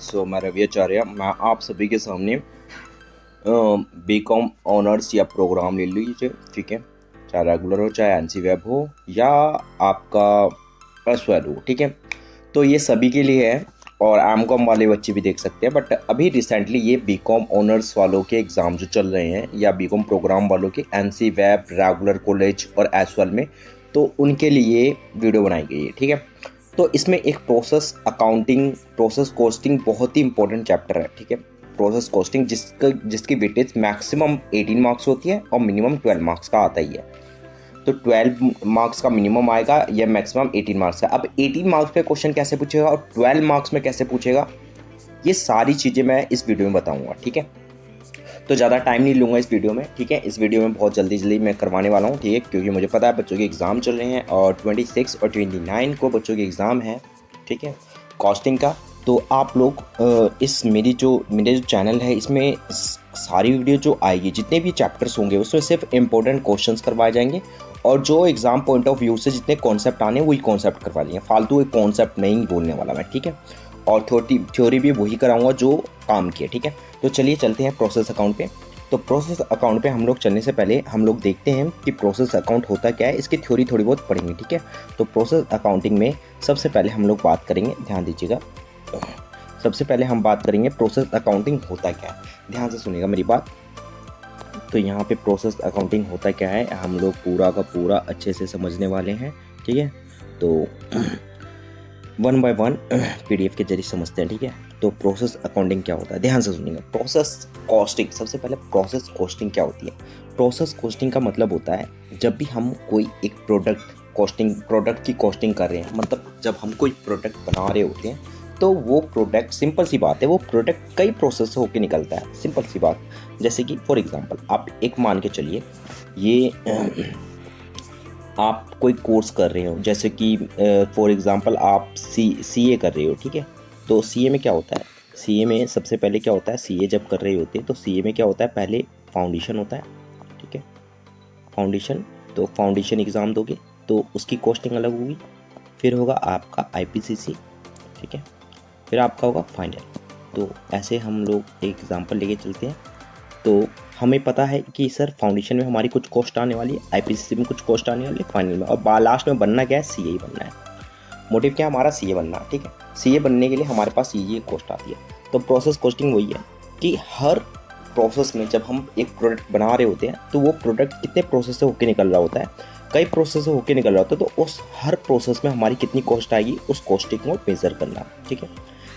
सो मैं रवि आचार्य। मैं आप सभी के सामने बीकॉम ऑनर्स या प्रोग्राम ले लीजिए, ठीक है। चाहे रेगुलर हो, चाहे एनसी वेब हो, या आपका एसवेल हो, ठीक है। तो ये सभी के लिए है और एम कॉम वाले बच्चे भी देख सकते हैं। बट अभी रिसेंटली ये बीकॉम ऑनर्स वालों के एग्ज़ाम जो चल रहे हैं या बीकॉम प्रोग्राम वालों के एनसी वेब, रेगुलर कॉलेज और एसवेल में, तो उनके लिए वीडियो बनाई गई है, ठीक है। तो इसमें एक प्रोसेस अकाउंटिंग, प्रोसेस कॉस्टिंग बहुत ही इंपॉर्टेंट चैप्टर है, ठीक है। प्रोसेस कॉस्टिंग जिसकी वेटेज मैक्सिमम 18 मार्क्स होती है और मिनिमम 12 मार्क्स का आता ही है। तो 12 मार्क्स का मिनिमम आएगा या मैक्सिमम 18 मार्क्स का। अब 18 मार्क्स पे क्वेश्चन कैसे पूछेगा और 12 मार्क्स में कैसे पूछेगा, ये सारी चीज़ें मैं इस वीडियो में बताऊंगा, ठीक है। तो ज़्यादा टाइम नहीं लूँगा इस वीडियो में, ठीक है। इस वीडियो में बहुत जल्दी मैं करवाने वाला हूँ, ठीक है, क्योंकि मुझे पता है बच्चों के एग्ज़ाम चल रहे हैं और 26 और 29 को बच्चों के एग्ज़ाम है, ठीक है, कॉस्टिंग का। तो आप लोग इस मेरे जो चैनल है, इसमें सारी वीडियो जो आएगी, जितने भी चैप्टर्स होंगे उसमें सिर्फ इंपॉर्टेंट क्वेश्चंस करवाए जाएंगे और जो एग्ज़ाम पॉइंट ऑफ व्यू से जितने कॉन्सेप्ट आने वही कॉन्सेप्ट करवा देंगे। फालतू एक कॉन्सेप्ट नहीं बोलने वाला मैं, ठीक है। और थ्योरी भी वही कराऊंगा जो काम किया, ठीक है। तो चलिए चलते हैं प्रोसेस अकाउंट पे। तो प्रोसेस अकाउंट पे हम लोग चलने से पहले हम लोग देखते हैं कि प्रोसेस अकाउंट होता क्या है, इसकी थ्योरी थोड़ी बहुत पढ़ेंगे, ठीक है। तो प्रोसेस अकाउंटिंग में सबसे पहले हम लोग बात करेंगे, ध्यान दीजिएगा, सबसे पहले हम बात करेंगे प्रोसेस अकाउंटिंग होता क्या है। ध्यान से सुनिएगा मेरी बात। तो यहाँ पे प्रोसेस अकाउंटिंग होता क्या है हम लोग पूरा का पूरा अच्छे से समझने वाले हैं, ठीक है। तो वन बाय वन पीडीएफ के जरिए समझते हैं, ठीक है। तो प्रोसेस अकाउंटिंग क्या होता है, ध्यान से सुनिएगा। प्रोसेस कॉस्टिंग, सबसे पहले प्रोसेस कॉस्टिंग क्या होती है। प्रोसेस कॉस्टिंग का मतलब होता है जब भी हम कोई एक प्रोडक्ट की कॉस्टिंग कर रहे हैं, मतलब जब हम कोई प्रोडक्ट बना रहे होते हैं तो वो प्रोडक्ट, सिंपल सी बात है, वो प्रोडक्ट कई प्रोसेस से होकर निकलता है, सिंपल सी बात। जैसे कि फॉर एग्जांपल आप एक मान के चलिए, ये आप कोई कोर्स कर रहे हो, जैसे कि फॉर एग्जांपल आप सीए कर रहे हो, ठीक है। तो सीए में क्या होता है, सीए में सबसे पहले क्या होता है, सीए जब कर रहे होते हैं तो सीए में क्या होता है, पहले फाउंडेशन होता है, ठीक है, फाउंडेशन। तो फाउंडेशन एग्ज़ाम दोगे तो उसकी कॉस्टिंग अलग होगी। फिर होगा आपका आईपीसीसी, ठीक है, फिर आपका होगा फाइनल। तो ऐसे हम लोग एक एग्जांपल लेके चलते हैं। तो हमें पता है कि सर फाउंडेशन में हमारी कुछ कॉस्ट आने वाली है, आईपीसीसी में कुछ कॉस्ट आने वाली है, फाइनल में, और लास्ट में बनना क्या है, सीए ही बनना है। मोटिव क्या है हमारा, सीए बनना, ठीक है। सीए बनने के लिए हमारे पास ये कॉस्ट आती है। तो प्रोसेस कॉस्टिंग वही है कि हर प्रोसेस में जब हम एक प्रोडक्ट बना रहे होते हैं तो वो प्रोडक्ट कितने प्रोसेस से होकर निकल रहा होता है, कई प्रोसेस से होकर निकल रहा होता है। तो उस हर प्रोसेस में हमारी कितनी कॉस्ट आएगी, उस कॉस्टिंग को मेज़र करना, ठीक है।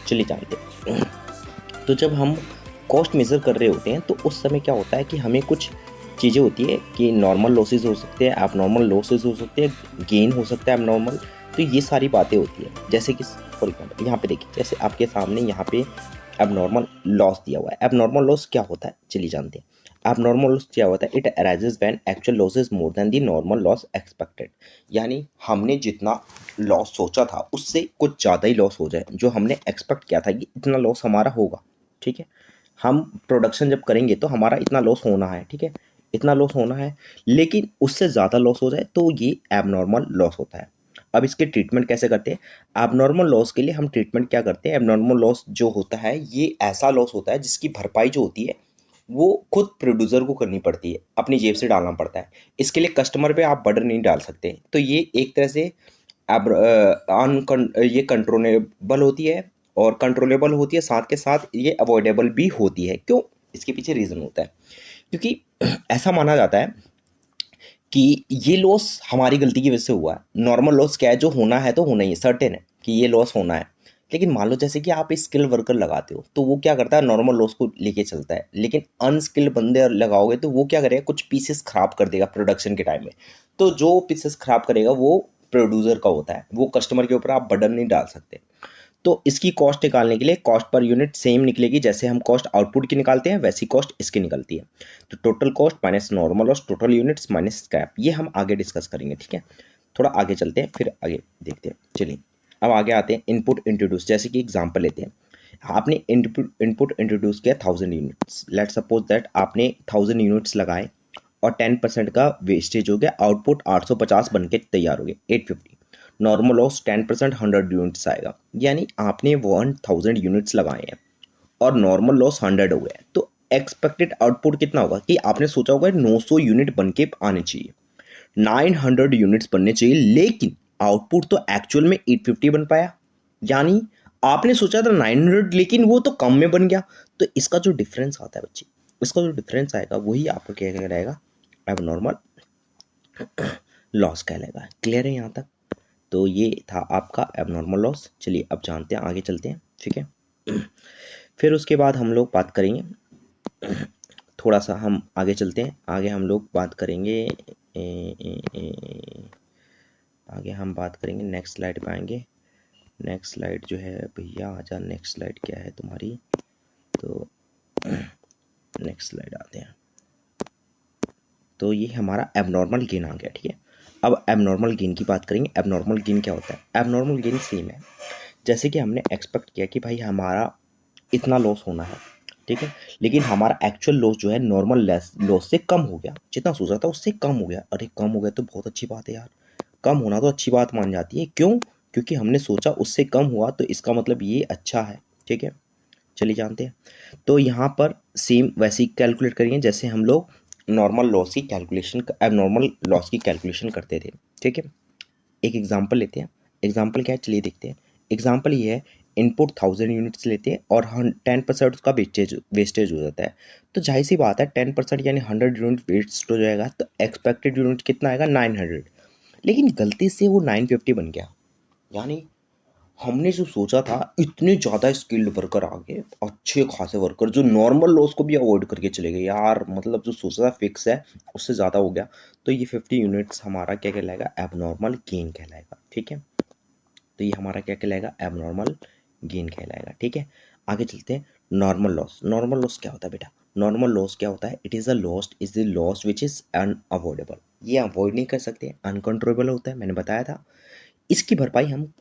चलिए जानते हैं। तो जब हम कॉस्ट मेज़र कर रहे होते हैं तो उस समय क्या होता है कि हमें कुछ चीज़ें होती है कि नॉर्मल लॉसेस हो सकते हैं, एबनॉर्मल लॉसेस हो सकते हैं, गेन हो सकता है एबनॉर्मल। तो ये सारी बातें होती है। जैसे कि फॉर एग्जाम्पल यहाँ पे देखिए, जैसे आपके सामने यहाँ पे एबनॉर्मल लॉस दिया हुआ है। एबनॉर्मल लॉस क्या होता है, चलिए जानते हैं। एबनॉर्मल लॉस क्या होता है, it arises when actual loss is more than the normal loss expected. यानी हमने जितना लॉस सोचा था उससे कुछ ज़्यादा ही लॉस हो जाए, जो हमने एक्सपेक्ट किया था कि इतना लॉस हमारा होगा, ठीक है। हम प्रोडक्शन जब करेंगे तो हमारा इतना लॉस होना है, ठीक है, इतना लॉस होना है, लेकिन उससे ज़्यादा लॉस हो जाए तो ये एबनॉर्मल लॉस होता है। अब इसके ट्रीटमेंट कैसे करते हैं, एबनॉर्मल लॉस के लिए हम ट्रीटमेंट क्या करते हैं। एबनॉर्मल लॉस जो होता है ये ऐसा लॉस होता है जिसकी भरपाई जो होती है वो खुद प्रोड्यूसर को करनी पड़ती है, अपनी जेब से डालना पड़ता है। इसके लिए कस्टमर पे आप बर्डन नहीं डाल सकते। तो ये एक तरह से ये कंट्रोलेबल होती है, और कंट्रोलेबल होती है, साथ के साथ ये अवॉइडेबल भी होती है। क्यों, इसके पीछे रीज़न होता है, क्योंकि ऐसा माना जाता है कि ये लॉस हमारी गलती की वजह से हुआ है। नॉर्मल लॉस क्या है, जो होना है तो होना ही है, सर्टेन है कि ये लॉस होना है। लेकिन मान लो जैसे कि आप स्किल वर्कर लगाते हो तो वो क्या करता है, नॉर्मल लॉस को लेके चलता है। लेकिन अनस्किल्ड बंदे लगाओगे तो वो क्या करेगा, कुछ पीसेस खराब कर देगा प्रोडक्शन के टाइम में। तो जो पीसेस खराब करेगा वो प्रोड्यूसर का होता है, वो कस्टमर के ऊपर आप बर्डन नहीं डाल सकते। तो इसकी कॉस्ट निकालने के लिए कॉस्ट पर यूनिट सेम निकलेगी, जैसे हम कॉस्ट आउटपुट की निकालते हैं वैसी कॉस्ट इसकी निकलती है। तो total cost minus normal loss, total units minus scrap, ये हम आगे डिस्कस करेंगे, ठीक है। थोड़ा आगे चलते हैं फिर आगे देखते हैं। चलिए अब आगे आते हैं, इनपुट इंट्रोड्यूस। जैसे कि एग्जाम्पल लेते हैं, आपने इनपुट इंट्रोड्यूस किया 1000 यूनिट्स। लेट सपोज दैट आपने 1000 यूनिट्स लगाए और 10% का वेस्टेज हो गया, आउटपुट 850 बन के तैयार हो गए, 850। नॉर्मल लॉस 10% 100 यूनिट्स आएगा, यानी आपने 1000 यूनिट्स लगाए हैं और नॉर्मल लॉस 100 हो गया है, तो एक्सपेक्टेड आउटपुट कितना होगा कि आपने सोचा होगा 900 यूनिट बन के आने चाहिए, 900 यूनिट्स बनने चाहिए, लेकिन आउटपुट तो एक्चुअल में 850 बन पाया, यानी आपने सोचा था 900 लेकिन वो तो कम में बन गया। तो इसका जो डिफरेंस आता है बच्चे, इसका जो डिफरेंस आएगा वही आपका क्या कहलाएगा, एबनॉर्मल लॉस कहलाएगा। क्लियर है यहाँ तक? तो ये था आपका एबनॉर्मल लॉस। चलिए अब जानते हैं, आगे चलते हैं, ठीक है। फिर उसके बाद हम लोग बात करेंगे, थोड़ा सा हम आगे चलते हैं, आगे हम लोग बात करेंगे आगे हम बात करेंगे, नेक्स्ट स्लाइड पे आएंगे। नेक्स्ट स्लाइड जो है भैया आजा, नेक्स्ट स्लाइड क्या है तुम्हारी, तो नेक्स्ट स्लाइड आते हैं। तो ये हमारा एबनॉर्मल गेन आ गया, ठीक है। अब एबनॉर्मल गेन की बात करेंगे। एबनॉर्मल गेन क्या होता है? एबनॉर्मल गेन सेम है जैसे कि हमने एक्सपेक्ट किया कि भाई हमारा इतना लॉस होना है, ठीक है, लेकिन हमारा एक्चुअल लॉस जो है नॉर्मल लॉस से कम हो गया, जितना सोचा था उससे कम हो गया। अरे कम हो गया तो बहुत अच्छी बात है यार, कम होना तो अच्छी बात मान जाती है, क्यों? क्योंकि हमने सोचा उससे कम हुआ तो इसका मतलब ये अच्छा है, ठीक है। चलिए जानते हैं। तो यहाँ पर सेम वैसे ही कैलकुलेट करेंगे जैसे हम लोग नॉर्मल लॉस की कैलकुलेशन, एबनॉर्मल लॉस की कैलकुलेशन करते थे, ठीक है। एक एग्जांपल लेते हैं। एग्जांपल क्या है, चलिए देखते हैं। एग्जांपल ये है, इनपुट 1000 यूनिट्स लेते हैं और 10% उसका वेस्टेज हो जाता है। तो जाहिर सी बात है 10% यानी 100 यूनिट वेस्ट हो जाएगा, तो एक्सपेक्टेड यूनिट कितना आएगा, 900। लेकिन गलती से वो 950 बन गया, यानी हमने जो सोचा था इतने ज़्यादा स्किल्ड वर्कर आ गए, अच्छे खासे वर्कर जो नॉर्मल लॉस को भी अवॉइड करके चले गए यार, मतलब जो सोचा था फिक्स है उससे ज़्यादा हो गया। तो ये 50 यूनिट्स हमारा क्या कहलाएगा, एबनॉर्मल गेन कहलाएगा, ठीक है। तो ये हमारा क्या कहलाएगा, एबनॉर्मल गेन कहलाएगा, ठीक है। आगे चलते हैं। नॉर्मल लॉस, नॉर्मल लॉस क्या होता है बेटा? नॉर्मल लॉस क्या होता है? It is the loss which is unavoidable, ये अवॉइड नहीं कर सकते, अनकंट्रोलेबल होता है, मैंने बताया था। इसकी भरपाई हम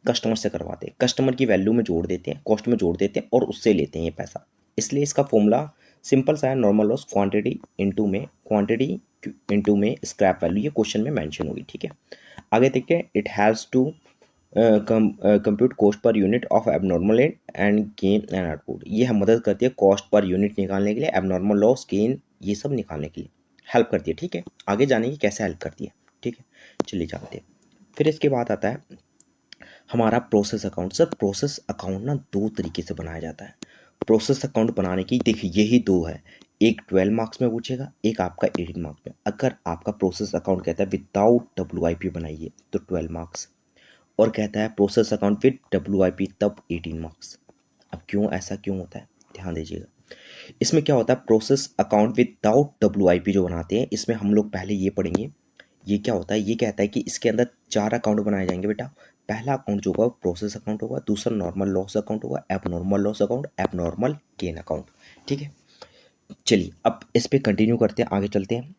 कस्टमर से करवाते हैं, कस्टमर की वैल्यू में जोड़ देते हैं, कॉस्ट में जोड़ देते हैं और उससे लेते हैं ये पैसा। इसलिए इसका फॉर्मूला सिंपल सा है, नॉर्मल लॉस क्वांटिटी इंटू में स्क्रैप वैल्यू, ये क्वेश्चन में मेंशन होगी, ठीक है। आगे देखते हैं। It has to compute cost per unit of abnormal and gain and output, ये हम मदद करती है कॉस्ट पर यूनिट निकालने के लिए, एबनॉर्मल लॉस, गेन, ये सब निकालने के लिए हेल्प करती है, ठीक है। आगे जानेंगे कैसे हेल्प करती है, ठीक है। चलिए जानते हैं। फिर इसके बाद आता है हमारा process account. Sir process account ना दो तरीके से बनाया जाता है। प्रोसेस अकाउंट बनाने की देखिए यही दो है, एक 12 मार्क्स में पूछेगा, एक आपका 18 मार्क्स में। अगर आपका प्रोसेस अकाउंट कहता है विदाउट WIP बनाइए तो 12 मार्क्स, और कहता है प्रोसेस अकाउंट विद WIP तब 18 मार्क्स। अब क्यों ऐसा क्यों होता है, ध्यान दीजिएगा। इसमें क्या होता है, प्रोसेस अकाउंट विदाउट WIP जो बनाते हैं, इसमें हम लोग पहले ये पढ़ेंगे। ये क्या होता है, ये कहता है कि इसके अंदर 4 अकाउंट बनाए जाएंगे बेटा। पहला अकाउंट जो होगा प्रोसेस अकाउंट होगा, दूसरा नॉर्मल लॉस अकाउंट होगा, abnormal loss account, abnormal gain account, ठीक है। चलिए अब इस पे कंटिन्यू करते हैं, आगे चलते हैं।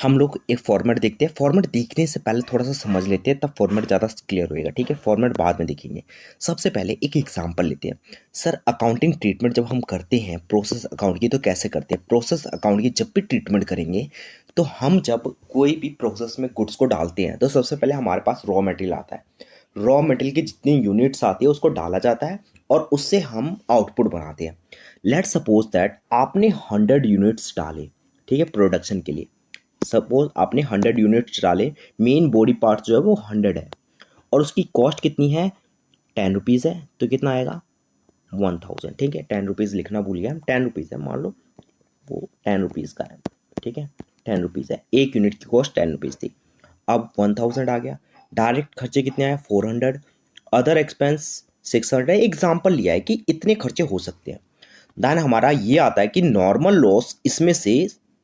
हम लोग एक फॉर्मेट देखते हैं। फॉर्मेट देखने से पहले थोड़ा सा समझ लेते हैं, तब फॉर्मेट ज़्यादा क्लियर होएगा, ठीक है। फॉर्मेट बाद में देखेंगे। सबसे पहले एक एग्जांपल लेते हैं। सर अकाउंटिंग ट्रीटमेंट जब हम करते हैं प्रोसेस अकाउंट की तो कैसे करते हैं? प्रोसेस अकाउंट की जब भी ट्रीटमेंट करेंगे तो हम जब कोई भी प्रोसेस में गुड्स को डालते हैं तो सबसे पहले हमारे पास रॉ मटेरियल आता है। रॉ मटेरियल की जितनी यूनिट्स आती है उसको डाला जाता है और उससे हम आउटपुट बनाते हैं। लेट सपोज दैट आपने 100 यूनिट्स डाले, ठीक है, प्रोडक्शन के लिए। सपोज आपने 100 यूनिट्स डाले, मेन बॉडी पार्ट जो है वो 100 है और उसकी कॉस्ट कितनी है, 10 रुपीज़ है, तो कितना आएगा, 1000, ठीक है। 10 रुपीज़ लिखना भूल गया, 10 रुपीज़ है, मान लो वो 10 रुपीज़ का है, ठीक है, 10 रुपीज़ है, एक यूनिट की कॉस्ट 10 रुपीज़ थी। अब 1000 आ गया। डायरेक्ट खर्चे कितने आए, 400, अदर एक्सपेंस 600, एग्जाम्पल लिया है कि इतने खर्चे हो सकते हैं। देन हमारा ये आता है कि नॉर्मल लॉस इसमें से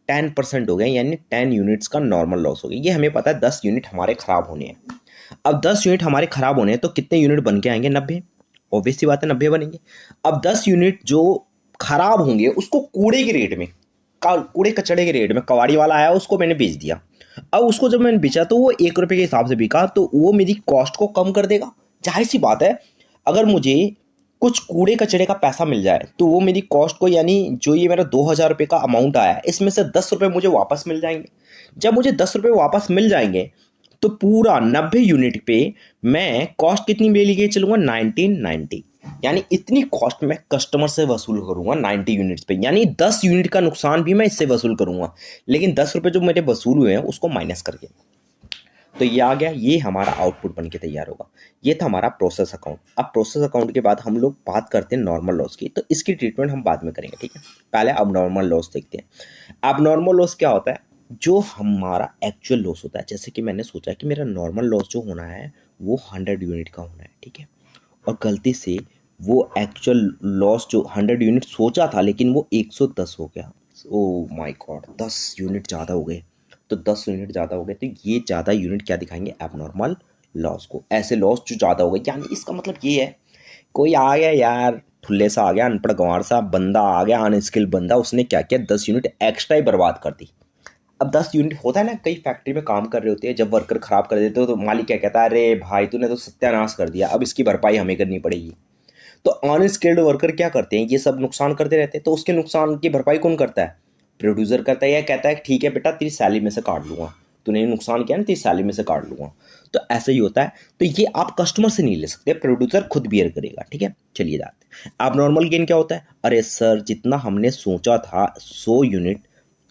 10% हो गया, यानी 10 यूनिट्स का नॉर्मल लॉस हो गया। ये हमें पता है 10 यूनिट हमारे खराब होने हैं। अब 10 यूनिट हमारे खराब होने हैं तो कितने यूनिट बन के आएंगे, 90। ऑब्वियस सी बात है 90 बनेंगे। अब 10 यूनिट जो खराब होंगे उसको कूड़े के रेट में, कूड़े कचड़े के रेट में कबाड़ी वाला आया उसको मैंने बेच दिया। अब उसको जब मैंने बेचा तो वो 1 रुपये के हिसाब से बिका, तो वो मेरी कॉस्ट को कम कर देगा। जाहिर सी बात है अगर मुझे कुछ कूड़े कचड़े का पैसा मिल जाए तो वो मेरी कॉस्ट को, यानी जो ये मेरा 2000 रुपये का अमाउंट आया है इसमें से 10 रुपये मुझे वापस मिल जाएंगे। जब मुझे 10 रुपये वापस मिल जाएंगे तो पूरा 90 यूनिट पे मैं कॉस्ट कितनी ले लेके चलूंगा 1990, यानी इतनी कॉस्ट मैं कस्टमर से वसूल करूंगा 90 यूनिट्स पे, यानी 10 यूनिट का नुकसान भी मैं इससे वसूल करूंगा, लेकिन 10 रुपये जो मेरे वसूल हुए हैं उसको माइनस करके। तो ये आ गया, ये हमारा आउटपुट बन के तैयार होगा। ये था हमारा प्रोसेस अकाउंट। अब प्रोसेस अकाउंट के बाद हम लोग बात करते हैं नॉर्मल लॉस की, तो इसकी ट्रीटमेंट हम बाद में करेंगे, ठीक है। पहले अब नॉर्मल लॉस देखते हैं। अब नॉर्मल लॉस क्या होता है, जो हमारा एक्चुअल लॉस होता है। जैसे कि मैंने सोचा कि मेरा नॉर्मल लॉस जो होना है वो 100 यूनिट का होना है, ठीक है, और गलती से वो एक्चुअल लॉस जो 100 यूनिट सोचा था लेकिन वो 110 हो गया। ओ माय गॉड, 10 यूनिट ज़्यादा हो गए। तो 10 यूनिट ज़्यादा हो गए, तो ये ज़्यादा यूनिट क्या दिखाएंगे, एबनॉर्मल लॉस को। ऐसे लॉस जो ज़्यादा हो गए, यानी इसका मतलब ये है, कोई आ गया यार, ठुल्ले सा आ गया, अनपढ़ गंवार सा बंदा आ गया, अनस्किल बंदा, उसने क्या किया, 10 यूनिट एक्स्ट्रा ही बर्बाद कर दी। अब 10 यूनिट होता है ना, कई फैक्ट्री में काम कर रहे होते हैं, जब वर्कर खराब कर देते हो तो मालिक क्या कहता है, अरे भाई तूने तो सत्यानाश कर दिया, अब इसकी भरपाई हमें करनी पड़ेगी। तो अनस्किल्ड वर्कर क्या करते हैं, ये सब नुकसान करते रहते हैं, तो उसके नुकसान की भरपाई कौन करता है, प्रोड्यूसर करता है, या कहता है ठीक है बेटा तेरी सैलरी में से काट लूँगा, तूने नुकसान किया ना तेरी सैलरी में से काट लूँगा। तो ऐसा ही होता है। तो ये आप कस्टमर से नहीं ले सकते, प्रोड्यूसर खुद बियर करेगा, ठीक है। चलिए जाते हैं। अब नॉर्मल गेन क्या होता है, अरे सर जितना हमने सोचा था 100 यूनिट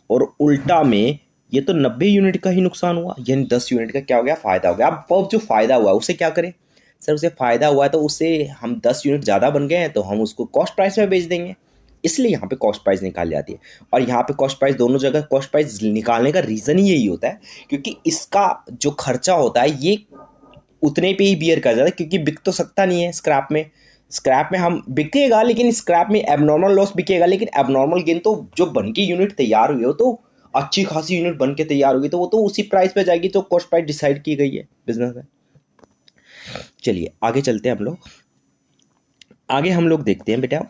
और उल्टा में ये तो 90 यूनिट का ही नुकसान हुआ, यानी 10 यूनिट का क्या हो गया, फ़ायदा हो गया। अब जो फ़ायदा हुआ उसे क्या करें, सर उसे फ़ायदा हुआ है तो उससे हम 10 यूनिट ज़्यादा बन गए हैं तो हम उसको कॉस्ट प्राइस में बेच देंगे, इसलिए यहाँ पे कॉस्ट प्राइस निकाल जाती है। और यहाँ पे कॉस्ट प्राइस, दोनों जगह कॉस्ट प्राइस निकालने का रीज़न ही यही होता है, क्योंकि इसका जो खर्चा होता है ये उतने पे ही बियर कर जाता है, क्योंकि बिक तो सकता नहीं है स्क्रैप में। स्क्रैप में हम बिकेगा, लेकिन स्क्रैप में एबनॉर्मल लॉस बिकेगा, लेकिन एबनॉर्मल गेन तो जो बन की यूनिट तैयार हुई हो तो अच्छी खासी यूनिट बन के तैयार होगी, तो वो तो उसी प्राइस पे जाएगी जो कॉस्ट प्राइस डिसाइड की गई है बिजनेस में। चलिए आगे चलते हैं हम लोग। आगे हम लोग देखते हैं बेटा,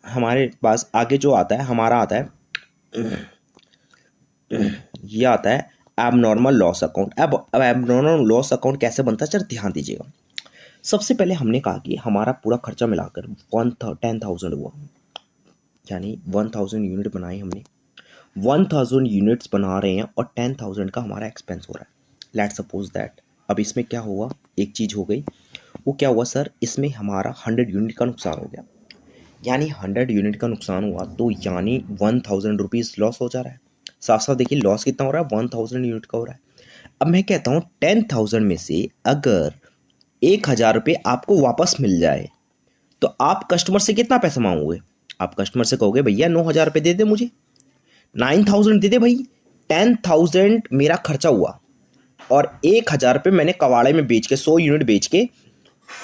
हमारे पास आगे जो आता है हमारा आता है, ये आता है एबनॉर्मल लॉस अकाउंट। अब एबनॉर्मल लॉस अकाउंट कैसे बनता है, सर ध्यान दीजिएगा। सबसे पहले हमने कहा कि हमारा पूरा खर्चा मिलाकर 10,000 हुआ, यानी 1000 यूनिट बनाई हमने, 1000 यूनिट्स बना रहे हैं और 10,000 का हमारा एक्सपेंस हो रहा है, लेट्स सपोज दैट। अब इसमें क्या हुआ, एक चीज़ हो गई, वो क्या हुआ सर, इसमें हमारा 100 यूनिट का नुकसान हो गया, यानी 100 यूनिट का नुकसान हुआ तो यानी 1000 रुपीज़ लॉस हो जा रहा है। साफ साफ देखिए लॉस कितना हो रहा है, 1000 यूनिट का हो रहा है। अब मैं कहता हूँ 10,000 में से अगर 1,000 रुपये आपको वापस मिल जाए तो आप कस्टमर से कितना पैसा मांगोगे, आप कस्टमर से कहोगे भैया 9,000 रुपये दे दे, मुझे 9,000 दे दे भाई। 10,000 मेरा खर्चा हुआ और 1,000 रुपये मैंने कबाड़े में बेच के 100 यूनिट बेच के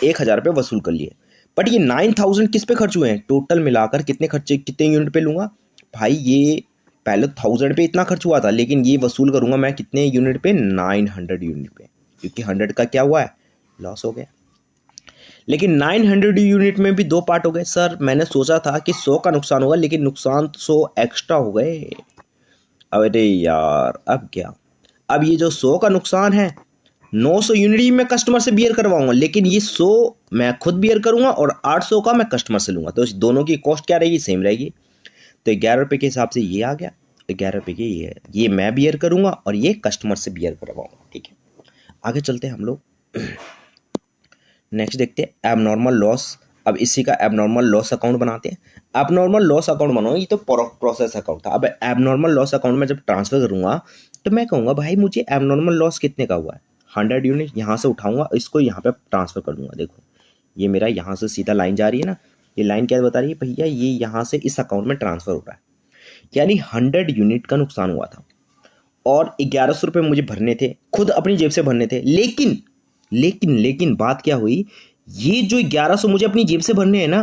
1,000 रुपये वसूल कर लिए। बट ये 9,000 किस पे खर्च हुए हैं, टोटल मिलाकर कितने खर्चे, कितने यूनिट पे लूँगा भाई, ये पहले 1000 पे इतना खर्च हुआ था, लेकिन ये वसूल करूँगा मैं कितने यूनिट पे, 900 यूनिट पे, क्योंकि 100 का क्या हुआ है, लॉस हो गया। लेकिन 900 यूनिट में भी दो पार्ट हो गए, सर मैंने सोचा था कि 100 का नुकसान होगा लेकिन नुकसान 100 एक्स्ट्रा हो गए। अरे यार अब क्या, अब ये जो 100 का नुकसान है 900 यूनिट ही मैं कस्टमर से बियर करवाऊंगा, लेकिन ये 100 मैं खुद बियर करूंगा और 800 का मैं कस्टमर से लूंगा, तो इस दोनों की कॉस्ट क्या रहेगी, सेम रहेगी। तो 11 रुपये के हिसाब से ये आ गया, 11 रुपये के ये है, ये मैं बियर करूंगा और ये कस्टमर से बियर करवाऊंगा, ठीक है। आगे चलते हैं हम लोग, नेक्स्ट देखते हैं एबनॉर्मल लॉस। अब इसी का एबनॉर्मल लॉस अकाउंट बनाते हैं। एबनॉर्मल लॉस अकाउंट बनाओ, ये तो प्रोसेस अकाउंट था। अब एबनॉर्मल लॉस अकाउंट में जब ट्रांसफर करूंगा तो मैं कहूँगा भाई मुझे एबनॉर्मल लॉस कितने का हुआ है, 100 यूनिट यहाँ से उठाऊंगा, इसको यहाँ पे ट्रांसफर कर दूंगा। देखो ये मेरा यहाँ से सीधा लाइन जा रही है ना, ये लाइन क्या बता रही है भैया, ये यहाँ से इस अकाउंट में ट्रांसफर हो रहा है, यानी 100 यूनिट का नुकसान हुआ था और 1100 रुपये मुझे भरने थे, खुद अपनी जेब से भरने थे। लेकिन लेकिन लेकिन बात क्या हुई, ये जो 1100 मुझे अपनी जेब से भरने हैं ना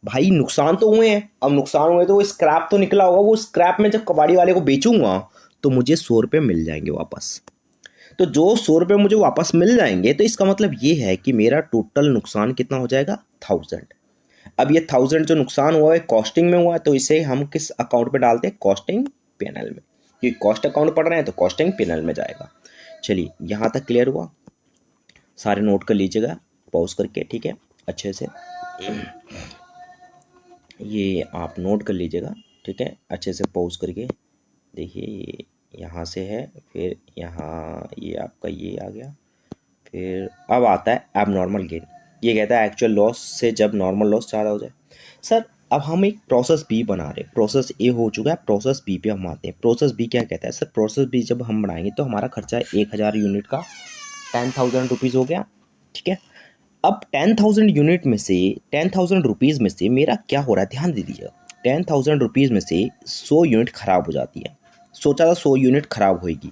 भाई, नुकसान तो हुए हैं। अब नुकसान हुए तो वो स्क्रैप तो निकला होगा, वो स्क्रैप में जब कबाड़ी वाले को बेचूंगा तो मुझे 100 रुपये मिल जाएंगे वापस। तो जो 100 रुपये मुझे वापस मिल जाएंगे तो इसका मतलब ये है कि मेरा टोटल नुकसान कितना हो जाएगा, 1000। अब ये 1000 जो नुकसान हुआ है कॉस्टिंग में हुआ है, तो इसे हम किस अकाउंट पे डालते हैं, कॉस्टिंग पीएनएल में, क्योंकि कॉस्ट अकाउंट पढ़ रहे हैं तो कॉस्टिंग पीएनएल में जाएगा। चलिए यहाँ तक क्लियर हुआ, सारे नोट कर लीजिएगा पॉज करके, ठीक है, अच्छे से ये आप नोट कर लीजिएगा, ठीक है, अच्छे से पॉज करके देखिए यहाँ से है, फिर यहाँ ये आपका ये आ गया, फिर अब आता है एबनॉर्मल गेन। ये कहता है एक्चुअल लॉस से जब नॉर्मल लॉस ज़्यादा हो जाए। सर अब हम एक प्रोसेस बी बना रहे हैं, प्रोसेस ए हो चुका है, प्रोसेस बी पे हम आते हैं। प्रोसेस बी क्या कहता है सर, प्रोसेस बी जब हम बनाएंगे तो हमारा खर्चा 1000 यूनिट का 10,000 रुपीज़ हो गया, ठीक है। अब 10,000 यूनिट में से 10,000 रुपीज़ में से मेरा क्या हो रहा है, ध्यान दे दीजिएगा। 10,000 रुपीज़ में से 100 यूनिट ख़राब हो जाती है। सोचा था 100 यूनिट ख़राब होएगी,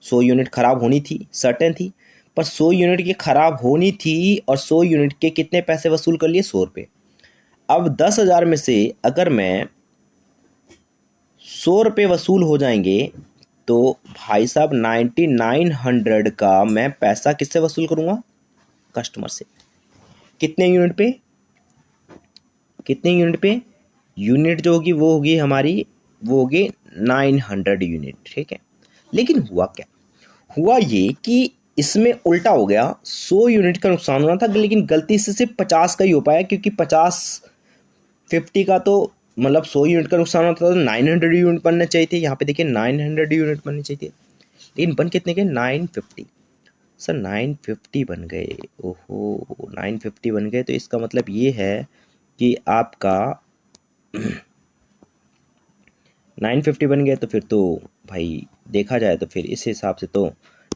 100 यूनिट ख़राब होनी थी, सर्टेन थी, पर 100 यूनिट की ख़राब होनी थी और 100 यूनिट के कितने पैसे वसूल कर लिए, 100 रुपये। अब 10,000 में से अगर मैं 100 रुपये वसूल हो जाएंगे तो भाई साहब 9900 का मैं पैसा किससे वसूल करूँगा, कस्टमर से। कितने यूनिट पे, कितने यूनिट पे, यूनिट जो होगी वो होगी हमारी, वो होगी 900 यूनिट, ठीक है। लेकिन हुआ क्या, हुआ ये कि इसमें उल्टा हो गया, 100 यूनिट का नुकसान होना था लेकिन गलती से सिर्फ 50 का ही हो पाया, क्योंकि 50 का तो मतलब 100 यूनिट का नुकसान होता था तो 900 यूनिट बनने चाहिए थे। यहाँ पे देखिए 900 यूनिट बनने चाहिए थे, लेकिन बन कितने के, 950। सर 950 बन गए, ओहो 950 बन गए, तो इसका मतलब ये है कि आपका 950 बन गया। तो फिर तो भाई देखा जाए तो फिर इस हिसाब से तो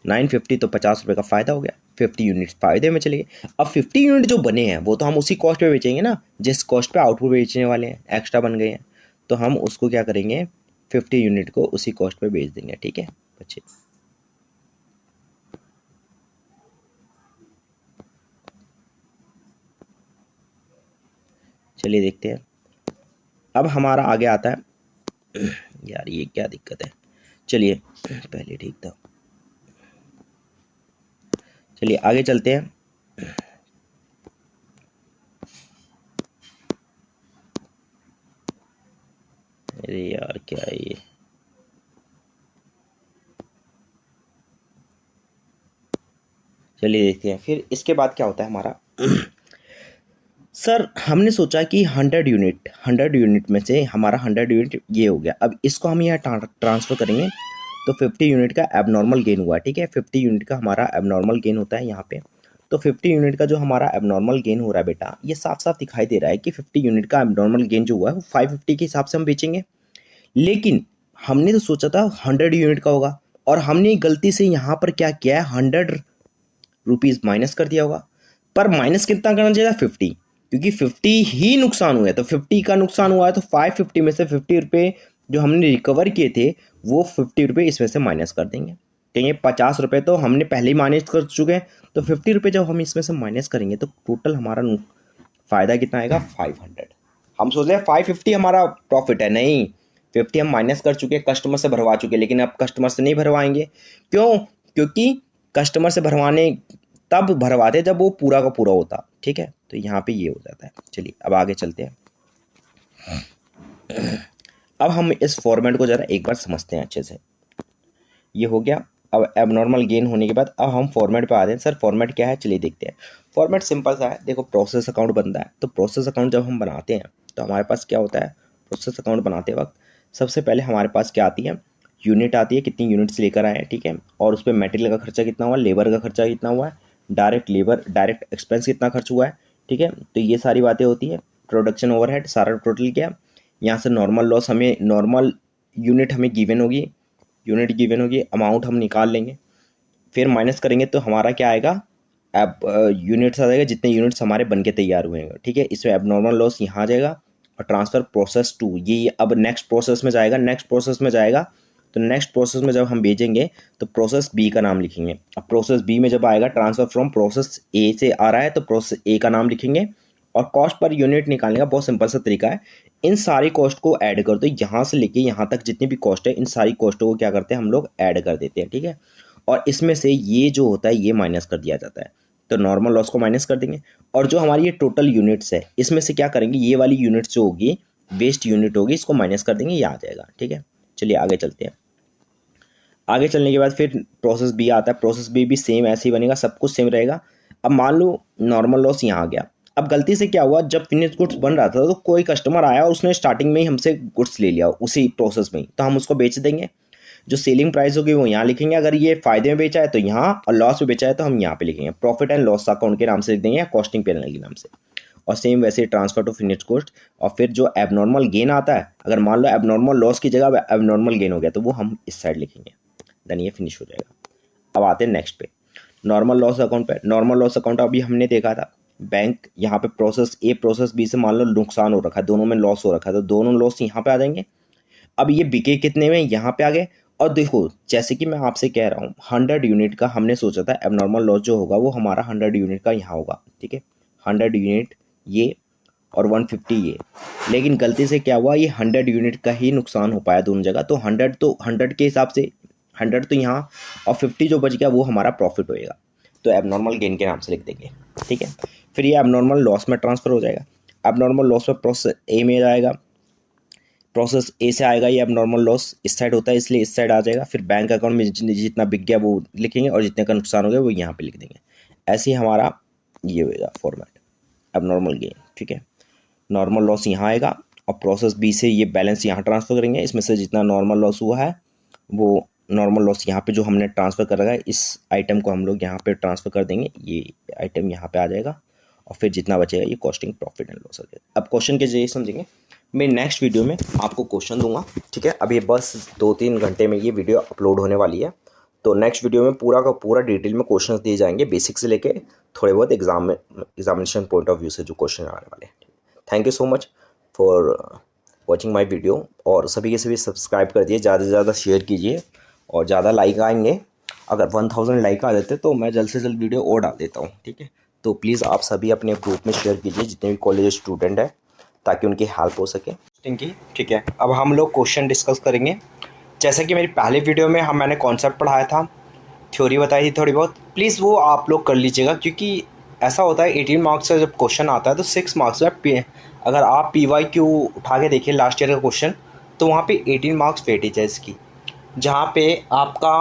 950 तो 50 रुपये का फ़ायदा हो गया, 50 यूनिट फ़ायदे में चले गए। अब 50 यूनिट जो बने हैं वो तो हम उसी कॉस्ट पे बेचेंगे ना, जिस कॉस्ट पे आउटपुट बेचने वाले हैं, एक्स्ट्रा बन गए हैं तो हम उसको क्या करेंगे, 50 यूनिट को उसी कॉस्ट पे बेच देंगे, ठीक है बच्चे। चलिए देखते हैं। अब हमारा आगे आता है यार ये क्या दिक्कत है, चलिए पहले ठीक था, चलिए आगे चलते हैं। अरे यार क्या है ये, चलिए देखते हैं फिर इसके बाद क्या होता है हमारा। सर हमने सोचा कि 100 यूनिट में से हमारा 100 यूनिट ये हो गया, अब इसको हम यहाँ ट्रांसफ़र करेंगे तो 50 यूनिट का एबनॉर्मल गेन हुआ, ठीक है। 50 यूनिट का हमारा एबनॉर्मल गेन होता है यहाँ पे। तो 50 यूनिट का जो हमारा एबनॉर्मल गेन हो रहा है बेटा, ये साफ साफ दिखाई दे रहा है कि 50 यूनिट का एबनॉर्मल गेन जो हुआ है वो 550 के हिसाब से हम बेचेंगे। लेकिन हमने तो सोचा था 100 यूनिट का होगा, और हमने गलती से यहाँ पर क्या किया है, 100 रुपीज़ माइनस कर दिया होगा। पर माइनस कितना करना चाहिए था, 50, क्योंकि 50 ही नुकसान हुआ है। तो 50 का नुकसान हुआ है तो 550 में से 50 रुपये जो हमने रिकवर किए थे वो 50 रुपये इसमें से माइनस कर देंगे। कहेंगे 50 रुपये तो हमने पहले ही माइनस कर चुके हैं, तो 50 रुपये जब हम इसमें से माइनस करेंगे तो टोटल हमारा फ़ायदा कितना आएगा, 500। हम सोच रहे हैं 550 हमारा प्रॉफिट है, नहीं, 50 हम माइनस कर चुके हैं, कस्टमर से भरवा चुके हैं, लेकिन अब कस्टमर से नहीं भरवाएंगे। क्यों, क्योंकि कस्टमर से भरवाने तब भरवाते जब वो पूरा का पूरा होता, ठीक है। तो यहाँ पे ये हो जाता है। चलिए अब आगे चलते हैं। अब हम इस फॉर्मेट को ज़रा एक बार समझते हैं अच्छे से। ये हो गया। अब एबनॉर्मल गेन होने के बाद अब हम फॉर्मेट पे आते हैं। सर फॉर्मेट क्या है, चलिए देखते हैं। फॉर्मेट सिंपल सा है, देखो प्रोसेस अकाउंट बनता है, तो प्रोसेस अकाउंट जब हम बनाते हैं तो हमारे पास क्या होता है, प्रोसेस अकाउंट बनाते वक्त सबसे पहले हमारे पास क्या आती है, यूनिट आती है, कितनी यूनिट्स लेकर आए हैं, ठीक है, और उस पर मटेरियल का खर्चा कितना हुआ, लेबर का खर्चा कितना हुआ है, डायरेक्ट लेबर डायरेक्ट एक्सपेंस कितना खर्च हुआ है, ठीक है। तो ये सारी बातें होती है। प्रोडक्शन ओवरहेड सारा टोटल क्या, यहाँ से नॉर्मल लॉस, हमें नॉर्मल यूनिट हमें गिवन होगी, यूनिट गिवन होगी, अमाउंट हम निकाल लेंगे, फिर माइनस करेंगे तो हमारा क्या आएगा, अब यूनिट्स आ जाएगा, जितने यूनिट्स हमारे बन के तैयार हुए हैं, ठीक है। इसमें एबनॉर्मल लॉस यहाँ आ जाएगा, और ट्रांसफ़र प्रोसेस टू, ये अब नेक्स्ट प्रोसेस में जाएगा, नेक्स्ट प्रोसेस में जाएगा। तो नेक्स्ट प्रोसेस में जब हम भेजेंगे तो प्रोसेस बी का नाम लिखेंगे। अब प्रोसेस बी में जब आएगा, ट्रांसफ़र फ्रॉम प्रोसेस ए से आ रहा है तो प्रोसेस ए का नाम लिखेंगे, और कॉस्ट पर यूनिट निकालने का बहुत सिंपल सा तरीका है, इन सारी कॉस्ट को ऐड कर दो, यहाँ से लेके यहाँ तक जितनी भी कॉस्ट है इन सारी कॉस्टों को क्या करते हैं हम लोग, ऐड कर देते हैं, ठीक है। और इसमें से ये जो होता है ये माइनस कर दिया जाता है, तो नॉर्मल लॉस को माइनस कर देंगे, और जो हमारी ये टोटल यूनिट्स है इसमें से क्या करेंगे, ये वाली यूनिट्स जो होगी वेस्ट यूनिट होगी, इसको माइनस कर देंगे, ये आ जाएगा, ठीक है। चलिए आगे चलते हैं। आगे चलने के बाद फिर प्रोसेस बी आता है, प्रोसेस बी भी सेम ऐसे ही बनेगा, सब कुछ सेम रहेगा। अब मान लो नॉर्मल लॉस यहाँ आ गया। अब गलती से क्या हुआ, जब फिनिश गुड्स बन रहा था तो कोई कस्टमर आया और उसने स्टार्टिंग में ही हमसे गुड्स ले लिया उसी प्रोसेस में ही, तो हम उसको बेच देंगे। जो सेलिंग प्राइस होगी वो यहाँ लिखेंगे, अगर ये फ़ायदे में बेचा है तो यहाँ, और लॉस में बेचा है तो हम यहाँ पे लिखेंगे। प्रॉफिट एंड लॉस अकाउंट के नाम से लिख देंगे या कॉस्टिंग पैनल के नाम से। और सेम वैसे ट्रांसफर टू फिनिश कॉस्ट। और फिर जो एबनॉर्मल गेन आता है, अगर मान लो एबनॉर्मल लॉस की जगह एबनॉर्मल गेन हो गया तो वो हम इस साइड लिखेंगे, देन ये फिनिश हो जाएगा। अब आते हैं नेक्स्ट पे, नॉर्मल लॉस अकाउंट पे। नॉर्मल लॉस अकाउंट अभी हमने देखा था, बैंक यहाँ पे प्रोसेस ए प्रोसेस बी से मान लो नुकसान हो रखा है, दोनों में लॉस हो रखा है, तो दोनों लॉस यहाँ पे आ जाएंगे। अब ये बिके कितने में, यहाँ पे आ गए। और देखो जैसे कि मैं आपसे कह रहा हूँ 100 यूनिट का हमने सोचा था एबनॉर्मल लॉस जो होगा वो हमारा 100 यूनिट का यहाँ होगा, ठीक है, 100 यूनिट ये और 150 ये। लेकिन गलती से क्या हुआ, ये 100 यूनिट का ही नुकसान हो पाया दोनों जगह। तो 100 के हिसाब से 100 तो यहाँ और 50 जो बच गया वो हमारा प्रॉफिट होएगा, तो एबनॉर्मल गेन के नाम से लिख देंगे, ठीक है। फिर ये एबनॉर्मल लॉस में ट्रांसफ़र हो जाएगा। एबनॉर्मल लॉस में प्रोसेस ए में जाएगा, प्रोसेस ए से आएगा ये एबनॉर्मल लॉस, इस साइड होता है इसलिए इस साइड आ जाएगा। फिर बैंक अकाउंट में जितना बिक गया वो लिखेंगे और जितने का नुकसान हो गया वो यहाँ पे लिख देंगे। ऐसे ही हमारा ये होगा फॉर्मेट एबनॉर्मल गेन, ठीक है। नॉर्मल लॉस यहाँ आएगा और प्रोसेस बी से ये बैलेंस यहाँ ट्रांसफ़र करेंगे, इसमें से जितना नॉर्मल लॉस हुआ है वो नॉर्मल लॉस यहाँ पे जो हमने ट्रांसफ़र कर रखा है इस आइटम को हम लोग यहाँ पे ट्रांसफ़र कर देंगे, ये आइटम यहाँ पे आ जाएगा और फिर जितना बचेगा ये कॉस्टिंग प्रॉफिट एंड लॉस हो जाएगा। अब क्वेश्चन के जरिए समझेंगे, मैं नेक्स्ट वीडियो में आपको क्वेश्चन दूंगा, ठीक है। अब ये बस 2-3 घंटे में ये वीडियो अपलोड होने वाली है, तो नेक्स्ट वीडियो में पूरा का पूरा डिटेल में क्वेश्चन दिए जाएंगे, बेसिक से लेके थोड़े बहुत एग्जामिनेशन पॉइंट ऑफ व्यू से जो क्वेश्चन आने वाले हैं। Thank you so much for watching my video, और सभी के सभी सब्सक्राइब कर दिए, ज़्यादा से ज़्यादा शेयर कीजिए और ज़्यादा लाइक आएंगे। अगर 1000 लाइक आ जाते तो मैं जल्द से जल्द वीडियो और डाल देता हूँ, ठीक है। तो प्लीज़ आप सभी अपने ग्रुप में शेयर कीजिए जितने भी कॉलेज स्टूडेंट हैं, ताकि उनकी हेल्प हो सके, ठीक है। अब हम लोग क्वेश्चन डिस्कस करेंगे। जैसा कि मेरी पहले वीडियो में मैंने कॉन्सेप्ट पढ़ाया था, थ्योरी बताई थी थोड़ी बहुत, प्लीज़ वो आप लोग कर लीजिएगा, क्योंकि ऐसा होता है 18 मार्क्स से जब क्वेश्चन आता है तो 6 मार्क्स में अगर आप PYQ उठा के देखिए लास्ट ईयर का क्वेश्चन, तो वहाँ पे 18 मार्क्स वेटेज है इसकी, जहाँ पे आपका